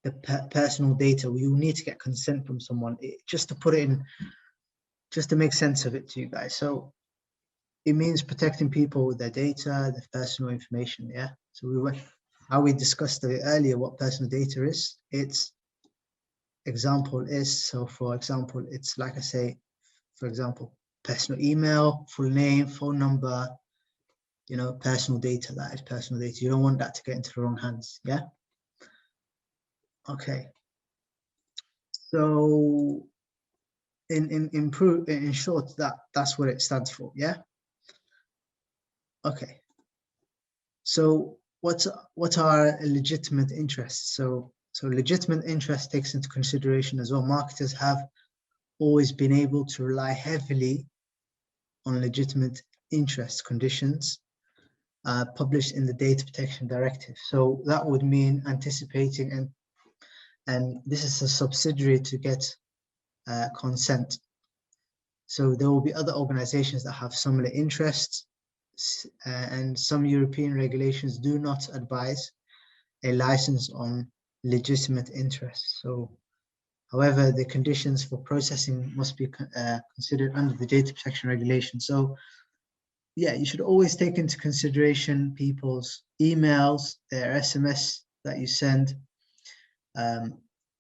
the personal data. You need to get consent from someone, just to put it in, just to make sense of it to you guys. So it means protecting people with their data, their personal information. Yeah. So how we discussed it earlier, what personal data is. Its example is, so for example, it's like I say, for example, personal email, full name, phone number, you know, personal data. That is personal data. You don't want that to get into the wrong hands. Yeah. Okay. So in short, that's what it stands for. Yeah. Okay. So what are legitimate interests? So legitimate interest takes into consideration as well. Marketers have always been able to rely heavily on legitimate interest conditions published in the Data Protection Directive. So that would mean anticipating, and this is a subsidiary to get consent. So there will be other organizations that have similar interests, and some European regulations do not advise a license on legitimate interests. So, however, the conditions for processing must be considered under the Data Protection Regulation. So, yeah, you should always take into consideration people's emails, their SMS that you send,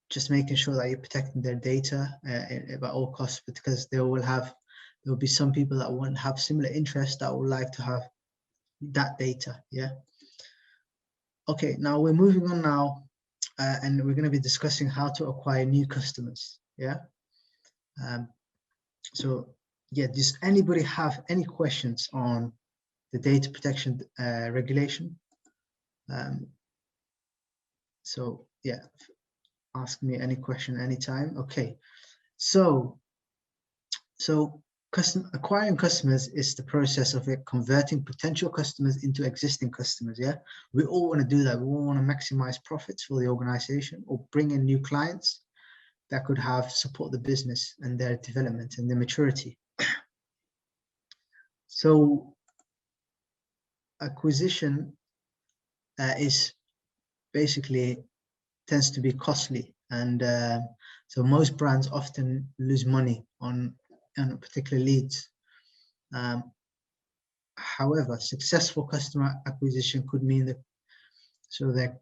just making sure that you're protecting their data at all costs, because there will be some people that won't have similar interests that would like to have that data. Yeah. Okay, now we're moving on now, and we're going to be discussing how to acquire new customers. Yeah. So yeah, does anybody have any questions on the data protection regulation? So yeah, ask me any question anytime. Okay, so acquiring customers is the process of converting potential customers into existing customers. Yeah, we all want to do that. We all want to maximize profits for the organization or bring in new clients that could support the business and their development and their maturity. So acquisition is basically tends to be costly, and so most brands often lose money on particular leads. However, successful customer acquisition could mean that they're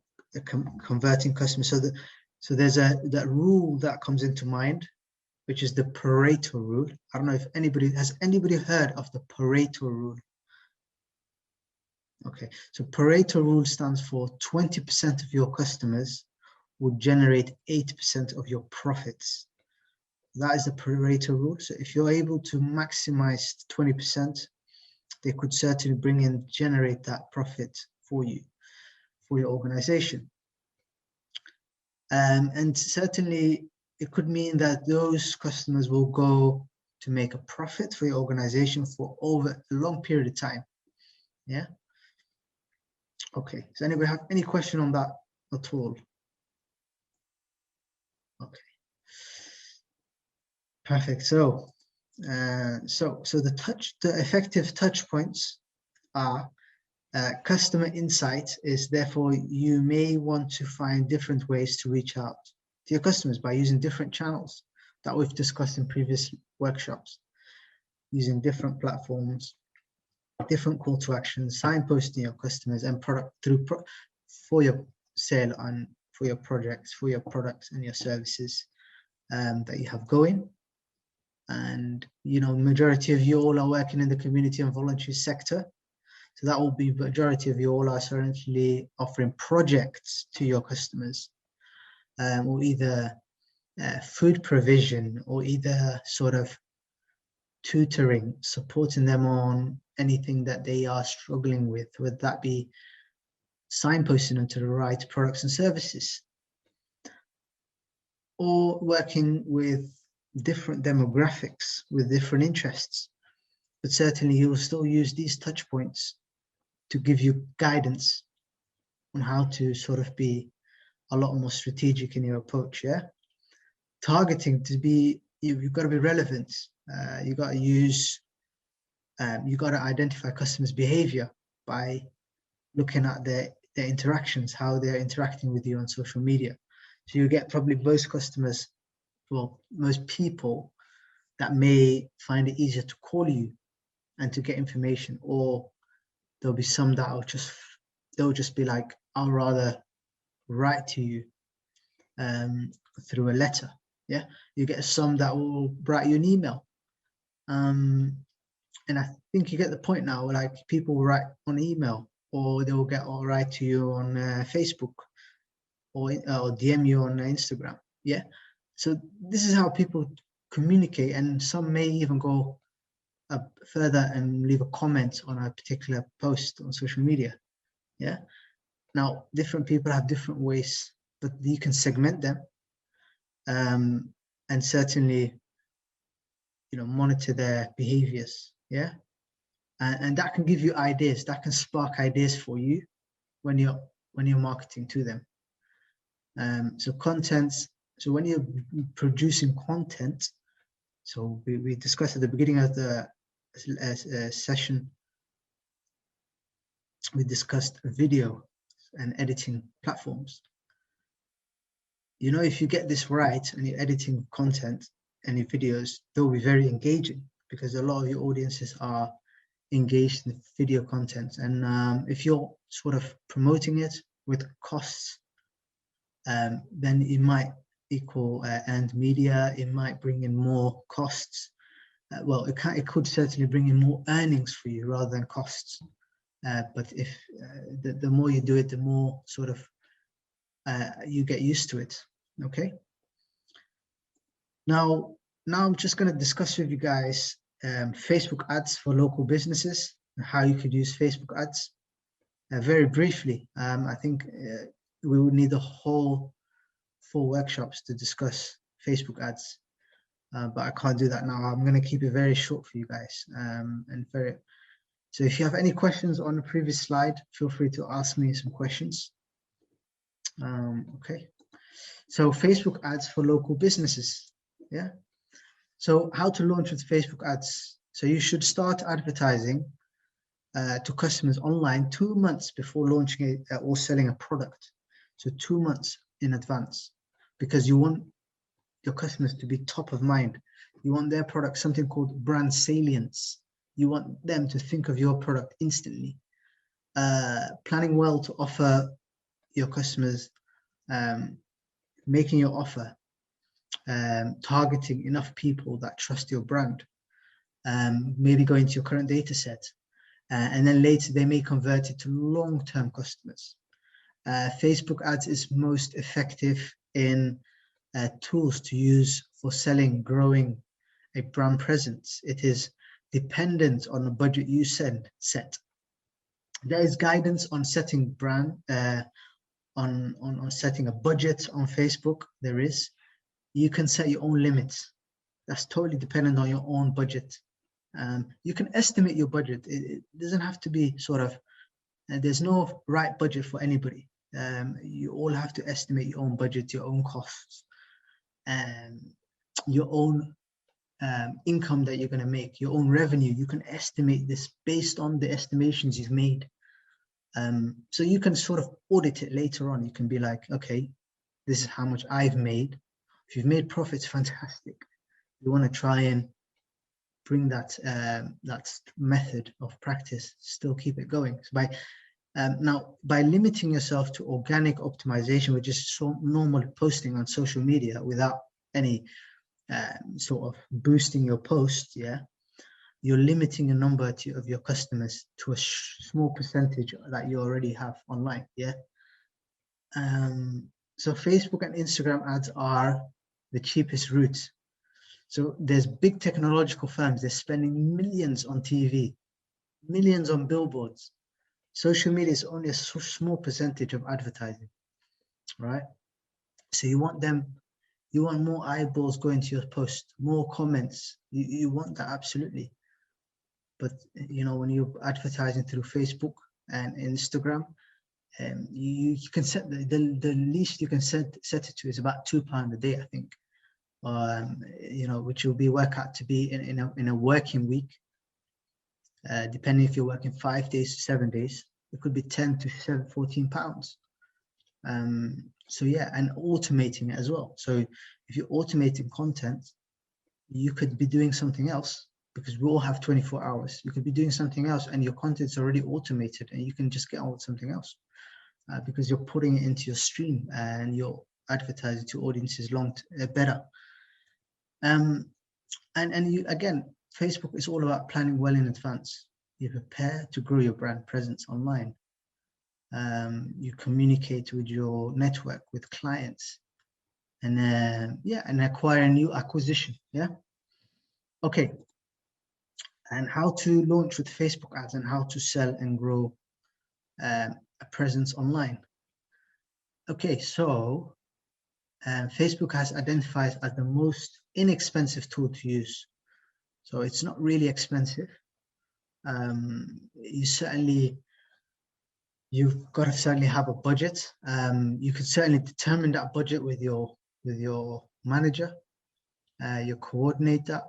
converting customers. So there's that rule that comes into mind, which is the Pareto rule. I don't know if anybody has heard of the Pareto rule. Okay, so Pareto rule stands for 20% of your customers will generate 80% of your profits. That is the Pareto rule. So if you're able to maximize 20%, they could certainly generate that profit for you, for your organization. And certainly it could mean that those customers will go to make a profit for your organization for over a long period of time. Yeah. Okay, does anybody have any question on that at all? Okay. Perfect. So, the effective touch points are customer insight is therefore you may want to find different ways to reach out to your customers by using different channels. that we've discussed in previous workshops, using different platforms, different call to action, signposting your customers and product for your sale and for your projects, for your products and your services that you have going. And majority of you all are working in the community and voluntary sector, so that will be majority of you all are currently offering projects to your customers, or either food provision, or either sort of tutoring, supporting them on anything that they are struggling with, whether that be signposting them to the right products and services, or working with different demographics with different interests. But certainly you will still use these touch points to give you guidance on how to sort of be a lot more strategic in your approach. Yeah, targeting to be, you've got to be relevant. You got to use, you got to identify customers' behavior by looking at their interactions, how they're interacting with you on social media. So you get probably most customers, well, most people that may find it easier to call you and to get information, or there'll be some that they'll just be like, I'll rather write to you through a letter. Yeah, you get some that will write you an email. And I think you get the point now, like people will write on email, or they will write to you on Facebook, or DM you on Instagram. Yeah, so this is how people communicate, and some may even go further and leave a comment on a particular post on social media. Yeah, now different people have different ways, but you can segment them, and certainly monitor their behaviors. Yeah, and that can give you ideas, that can spark ideas for you when you're marketing to them. So contents, so when you're producing content, so we discussed at the beginning of the session, we discussed video and editing platforms. If you get this right and you're editing content and your videos, they'll be very engaging, because a lot of your audiences are engaged in video content. And if you're sort of promoting it with costs, then it might equal earned media. It might bring in more costs. Well, it could certainly bring in more earnings for you rather than costs. But if the more you do it, the more sort of you get used to it. Okay. Now I'm just going to discuss with you guys Facebook ads for local businesses and how you could use Facebook ads. Very briefly, I think we would need a whole 4 workshops to discuss Facebook ads, but I can't do that now. I'm going to keep it very short for you guys. So if you have any questions on the previous slide, feel free to ask me some questions. Okay, so Facebook ads for local businesses. Yeah, so how to launch with Facebook ads. So you should start advertising to customers online 2 months before launching or selling a product. So 2 months in advance, because you want your customers to be top of mind. You want their product, something called brand salience. You want them to think of your product instantly. Planning well to offer your customers, making your offer, targeting enough people that trust your brand, maybe going to your current data set, and then later they may convert it to long-term customers. Facebook ads is most effective in tools to use for selling, growing a brand presence. It is dependent on the budget you set. There is guidance on setting brand, on setting a budget on Facebook. There is. You can set your own limits. That's totally dependent on your own budget. You can estimate your budget. It doesn't have to be sort of, there's no right budget for anybody. You all have to estimate your own budget, your own costs, and your own income that you're going to make, your own revenue. You can estimate this based on the estimations you've made. So you can sort of audit it later on. You can be like, okay, this is how much I've made. If you've made profits, fantastic. you want to try and bring that method of practice, still keep it going. So by limiting yourself to organic optimization, which is normal posting on social media without any sort of boosting your post, yeah, you're limiting a number of your customers to a small percentage that you already have online, yeah. So Facebook and Instagram ads are the cheapest routes. So there's big technological firms, they're spending millions on TV, millions on billboards. Social media is only a small percentage of advertising, right? So you want more eyeballs going to your post, more comments. You want that, absolutely. But you know, when you're advertising through Facebook and Instagram, you can set the least you can set it to is about £2 a day, I think. You know, which will be work out to be in a working week, depending if you're working 5 days to 7 days, it could be 10 to 14 pounds. So yeah, and automating it as well. So if you're automating content, you could be doing something else, because we all have 24 hours. You could be doing something else and your content's already automated, and you can just get on with something else, because you're putting it into your stream and you're advertising to audiences better. And you, again, Facebook is all about planning well in advance. You prepare to grow your brand presence online. You communicate with your network, with clients, and yeah, and acquire a new acquisition. Yeah. Okay. And how to launch with Facebook ads and how to sell and grow a presence online. Okay, so Facebook has identified as the most inexpensive tool to use. So it's not really expensive. You've got to certainly have a budget. You can certainly determine that budget with your manager, your coordinator,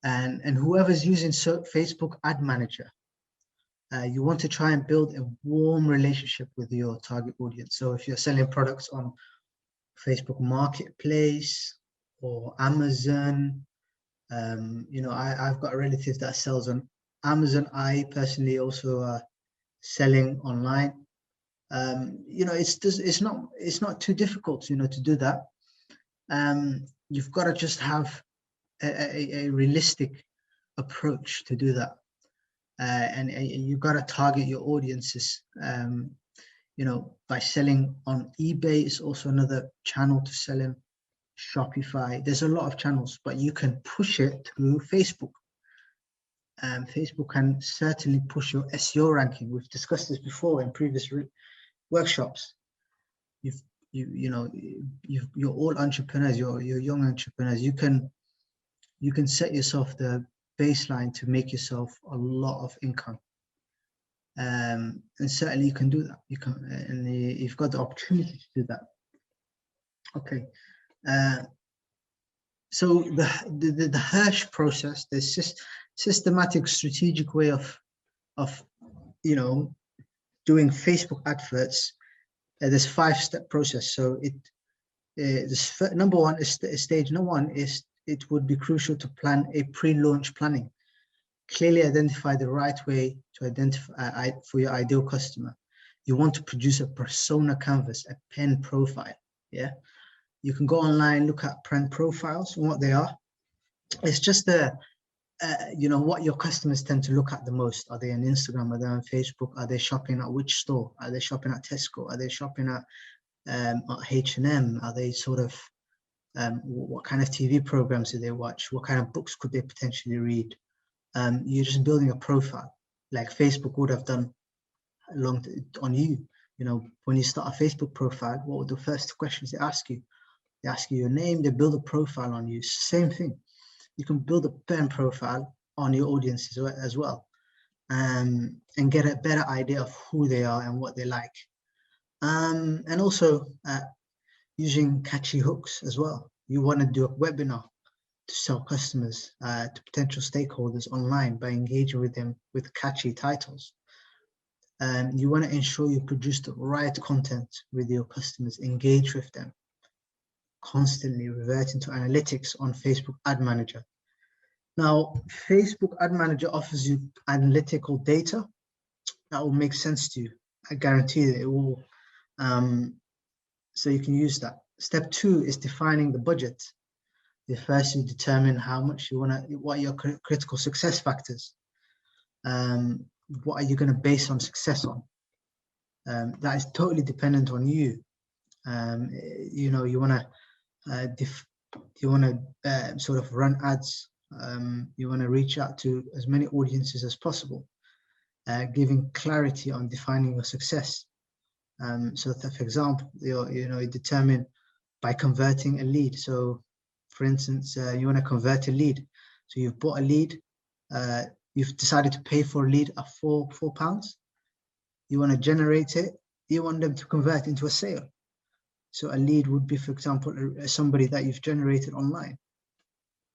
and whoever's using Facebook Ad Manager. You want to try and build a warm relationship with your target audience. So if you're selling products on Facebook Marketplace or Amazon, you know, I've got a relative that sells on Amazon. I personally also selling online. You know, it's not too difficult, you know, to do that. You've got to just have a realistic approach to do that. And you've got to target your audiences, you know, by selling on eBay is also another channel to sell in. Shopify, there's a lot of channels, but you can push it through Facebook. Facebook can certainly push your SEO ranking. We've discussed this before in previous workshops. You're all entrepreneurs, you're young entrepreneurs. You can set yourself the baseline to make yourself a lot of income, and certainly you can do that. You can, and you've got the opportunity to do that. Okay, so the Hirsch process, the systematic, strategic way of you know, doing Facebook adverts. There's 5-step process. So number one is stage number one is it would be crucial to plan a pre-launch planning. Clearly identify the right way to identify for your ideal customer. You want to produce a persona canvas, a pen profile. Yeah, you can go online, look at pen profiles and what they are. It's just you know, what your customers tend to look at the most. Are they on Instagram? Are they on Facebook? Are they shopping at which store? Are they shopping at Tesco? Are they shopping at H&M? Are they sort of what kind of TV programs do they watch? What kind of books could they potentially read? You're just building a profile like Facebook would have done on you. You know, when you start a Facebook profile, what were the first questions they ask you? They ask you your name, they build a profile on you. Same thing. You can build a pen profile on your audience as well, and get a better idea of who they are and what they like. And also using catchy hooks as well. You want to do a webinar to sell customers to potential stakeholders online by engaging with them with catchy titles. You want to ensure you produce the right content with your customers, engage with them. constantly reverting to analytics on Facebook Ad Manager. Now, Facebook Ad Manager offers you analytical data that will make sense to you. I guarantee that it will. So you can use that. Step 2 is defining the budget. First, you determine how much you want to, what are your critical success factors. What are you going to base on success on? That is totally dependent on you. You know, you want to sort of run ads. You want to reach out to as many audiences as possible, giving clarity on defining your success. So that, for example, you determine by converting a lead. So for instance, you want to convert a lead. So you've bought a lead, you've decided to pay for a lead at £4. You want to generate it, you want them to convert into a sale. So a lead would be, for example, somebody that you've generated online.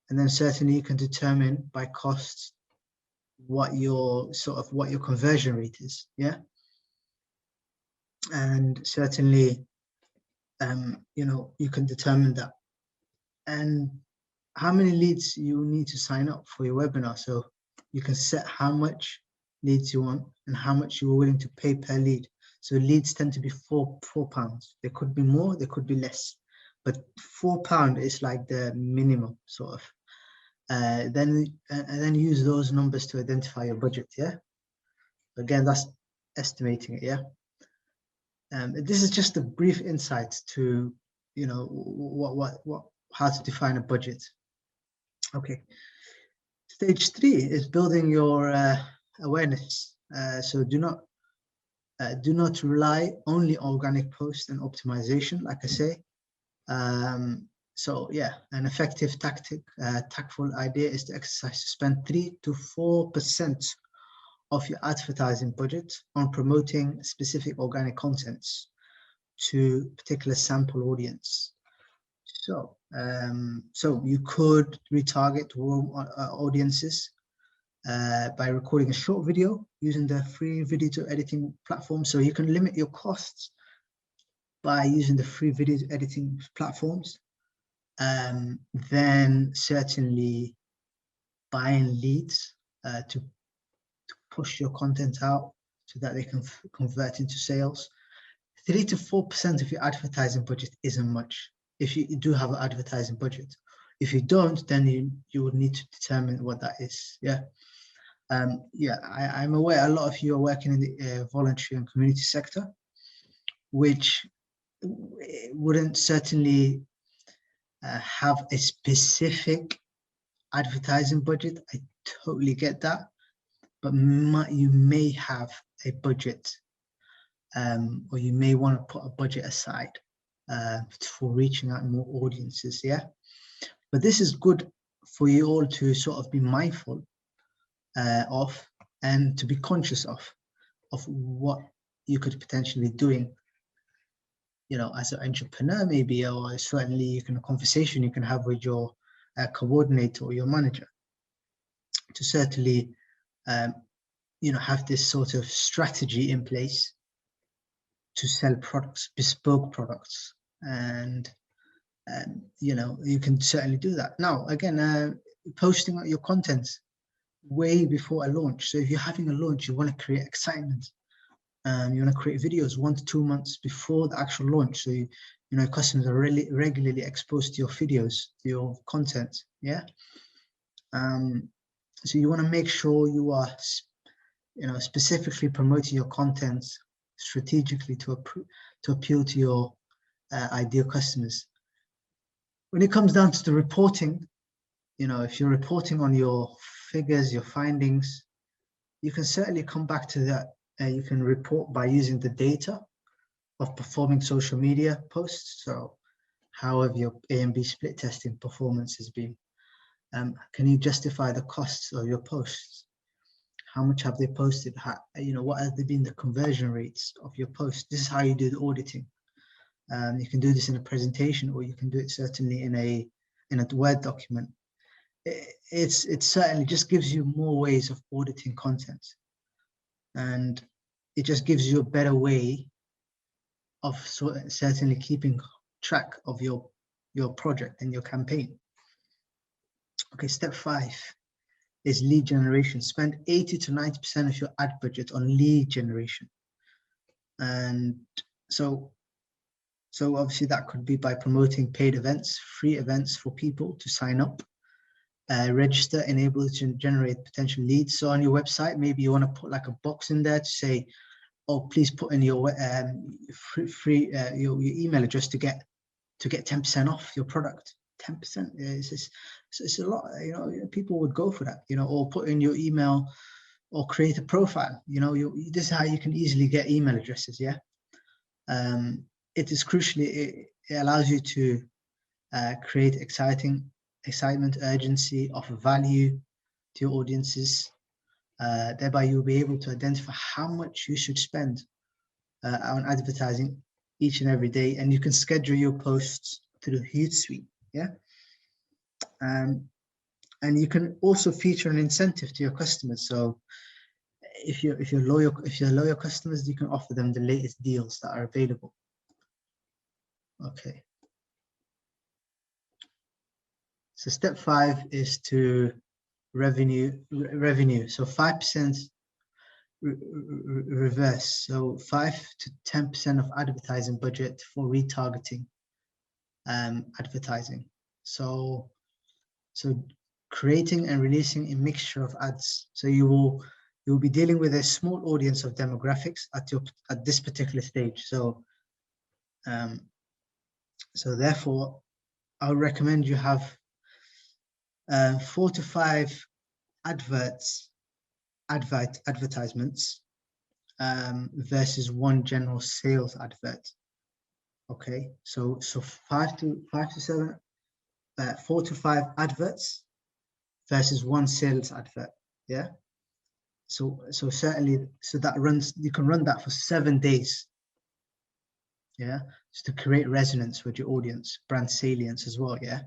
And then certainly you can determine by costs what your conversion rate is, yeah? And certainly, you can determine that. And how many leads you need to sign up for your webinar. So you can set how much leads you want and how much you're willing to pay per lead. So leads tend to be £4. There could be more, there could be less, but £4 is like the minimum sort of. Then use those numbers to identify your budget. Yeah. Again, that's estimating it. Yeah. This is just a brief insight to, how to define a budget. Okay. Stage 3 is building your awareness. So do not rely only on organic posts and optimization, like I say. So yeah, an effective tactful idea is to spend 3 to 4% of your advertising budget on promoting specific organic contents to a particular sample audience. So, you could retarget warm audiences by recording a short video using the free video editing platform. So you can limit your costs by using the free video editing platforms. Then certainly buying leads to push your content out so that they can convert into sales. 3 to 4% of your advertising budget isn't much if you do have an advertising budget. If you don't, then you would need to determine what that is. Yeah. I'm aware a lot of you are working in the voluntary and community sector, which wouldn't certainly have a specific advertising budget. I totally get that, but you may have a budget, or you may want to put a budget aside for reaching out more audiences. Yeah, but this is good for you all to sort of be mindful of and to be conscious of what you could potentially be doing, as an entrepreneur maybe, or certainly you can a conversation you can have with your coordinator or your manager to certainly have this sort of strategy in place to sell products, bespoke products, and you can certainly do that. Now again, posting out your content way before a launch. So if you're having a launch, you want to create excitement. You want to create videos 1 to 2 months before the actual launch, so customers are really regularly exposed to your videos, to your content. Yeah. So you want to make sure you are specifically promoting your content strategically to appeal to your ideal customers. When it comes down to the reporting, if you're reporting on your figures, your findings, you can certainly come back to that. You can report by using the data of performing social media posts. So how have your A and B split testing performance has been? Can you justify the costs of your posts? How much have they posted? What have they been the conversion rates of your posts? This is how you do the auditing. You can do this in a presentation, or you can do it certainly in a Word document. It certainly just gives you more ways of auditing content, and it just gives you a better way of certainly keeping track of your your project and your campaign. Okay, step 5 is lead generation. Spend 80 to 90% of your ad budget on lead generation. And so obviously that could be by promoting paid events, free events for people to sign up, register, enable to generate potential leads. So on your website, maybe you want to put like a box in there to say, oh, please put in your your email address to get 10% off your product. 10% it's a lot, you know, people would go for that, you know, or put in your email or create a profile, you know, this is how you can easily get email addresses. Yeah. It is crucially, it allows you to create excitement, urgency, offer value to your audiences. Thereby you'll be able to identify how much you should spend on advertising each and every day, and you can schedule your posts through the Hootsuite. Yeah. And you can also feature an incentive to your customers. So if you're loyal customers, you can offer them the latest deals that are available. Okay. So step 5 is to revenue. So 5% reverse. So 5 to 10% of advertising budget for retargeting advertising. So creating and releasing a mixture of ads. So you'll be dealing with a small audience of demographics at this particular stage. So therefore, I would recommend you have 4 to 5 advertisements versus 1 general sales advert. Okay, so 4 to 5 adverts versus 1 sales advert. Yeah. So certainly, so that runs, you can run that for 7 days. Yeah, just to create resonance with your audience, brand salience as well. Yeah.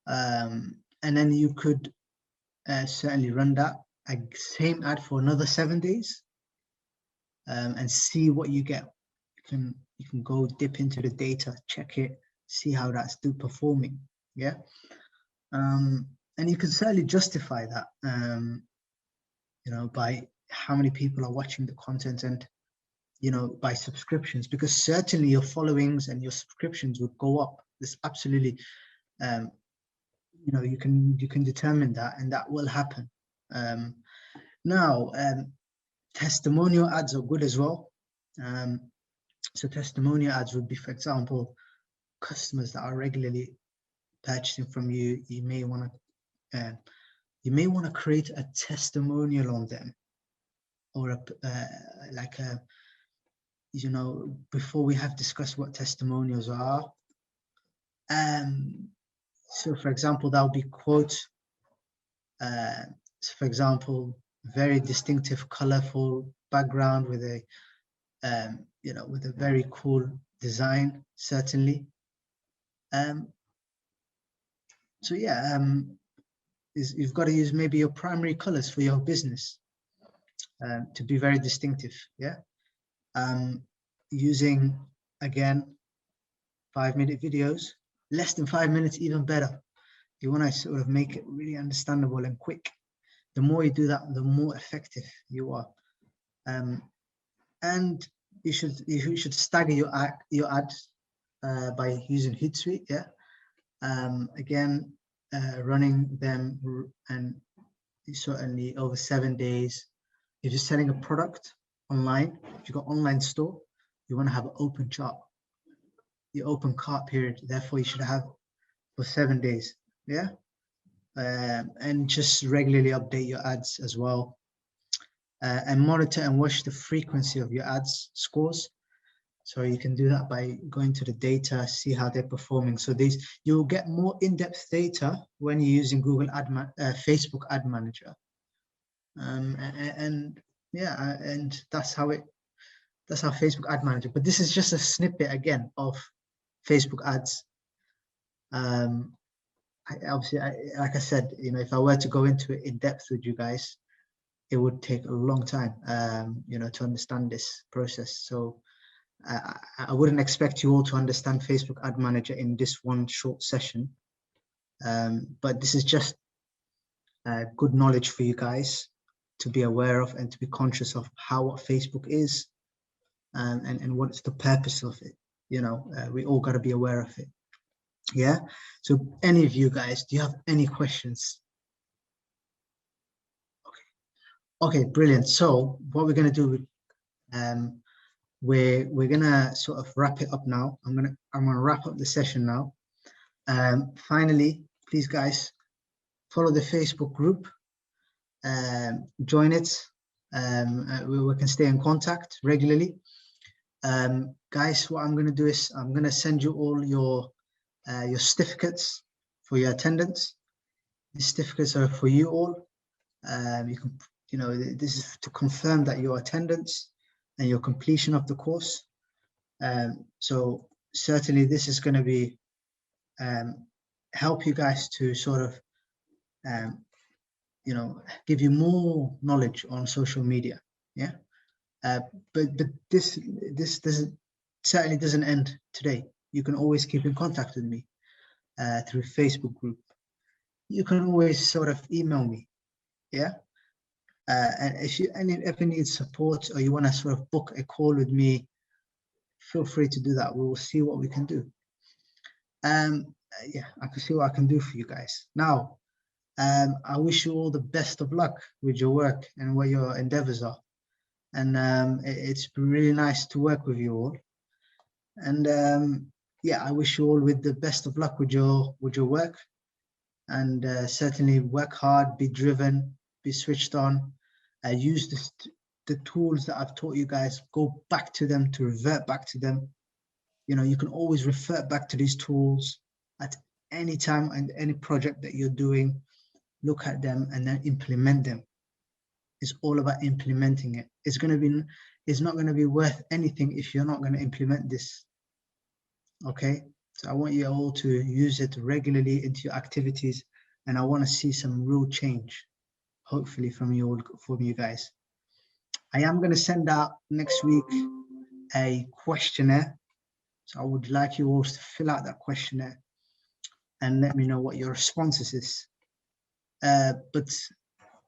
And then you could certainly run that same ad for another 7 days and see what you get. You can go dip into the data, check it, see how that's performing. Yeah. And you can certainly justify that, you know, by how many people are watching the content and, you know, by subscriptions, because certainly your followings and your subscriptions would go up. This absolutely, you know, you can determine that, and that will happen. Now, testimonial ads are good as well. So testimonial ads would be, for example, customers that are regularly purchasing from you. You may want to create a testimonial on them, or you know, before we have discussed what testimonials are. So for example, that would be quote. So for example, very distinctive, colorful background with a you know, with a very cool design, certainly. So yeah, you've got to use maybe your primary colors for your business to be very distinctive. Yeah. Using, again, 5-minute videos, less than 5 minutes, even better. You want to sort of make it really understandable and quick. The more you do that, the more effective you are. And you should stagger your ads by using Hootsuite. Yeah. Again, running them, and certainly over 7 days. If you're selling a product online, if you've got online store, you want to have an open chart, the open cart period. Therefore, you should have for 7 days. Yeah. And just regularly update your ads as well. And monitor and watch the frequency of your ads scores. So you can do that by going to the data, see how they're performing. So you'll get more in-depth data when you're using Facebook Ad Manager. And yeah, and that's how Facebook Ad Manager. But this is just a snippet again of Facebook ads. Obviously, like I said, you know, if I were to go into it in depth with you guys, it would take a long time, you know, to understand this process. So I wouldn't expect you all to understand Facebook Ad Manager in this one short session, but this is just good knowledge for you guys to be aware of and to be conscious of what Facebook is, and what's the purpose of it. You know, we all got to be aware of it. Yeah. So any of you guys, do you have any questions? Okay, brilliant. So what we're going to do, we're gonna sort of wrap it up now. I'm gonna wrap up the session now. Finally, please guys, follow the Facebook group, join it. We can stay in contact regularly. Guys, what I'm gonna do is I'm gonna send you all your certificates for your attendance. The certificates are for you all. You can, you know, this is to confirm that your attendance and your completion of the course. So certainly this is going to be help you guys to sort of you know, give you more knowledge on social media. Yeah. But this certainly doesn't end today. You can always keep in contact with me through Facebook group. You can always sort of email me. Yeah. And if you ever need support or you want to sort of book a call with me, feel free to do that. We will see what we can do. Yeah, I can see what I can do for you guys. Now, I wish you all the best of luck with your work and what your endeavors are. And it's been really nice to work with you all. And yeah, I wish you all with the best of luck with your work. And certainly work hard, be driven, be switched on. Use the tools that I've taught you guys, go back to them, to revert back to them. You know, you can always refer back to these tools at any time and any project that you're doing. Look at them and then implement them. It's all about implementing it. It's not going to be worth anything if you're not going to implement this. Okay, so I want you all to use it regularly into your activities, and I want to see some real change, hopefully from you guys. I am going to send out next week a questionnaire. So I would like you all to fill out that questionnaire and let me know what your responses is. But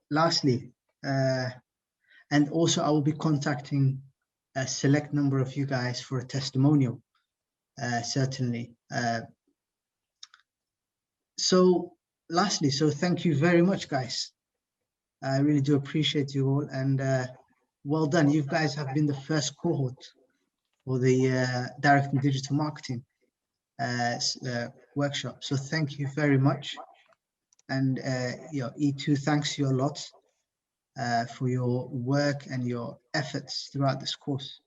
lastly, and also I will be contacting a select number of you guys for a testimonial, certainly. So lastly, so thank you very much, guys. I really do appreciate you all, and well done. You guys have been the first cohort for the direct and digital marketing workshop. So thank you very much. And you know, E2 thanks you a lot for your work and your efforts throughout this course.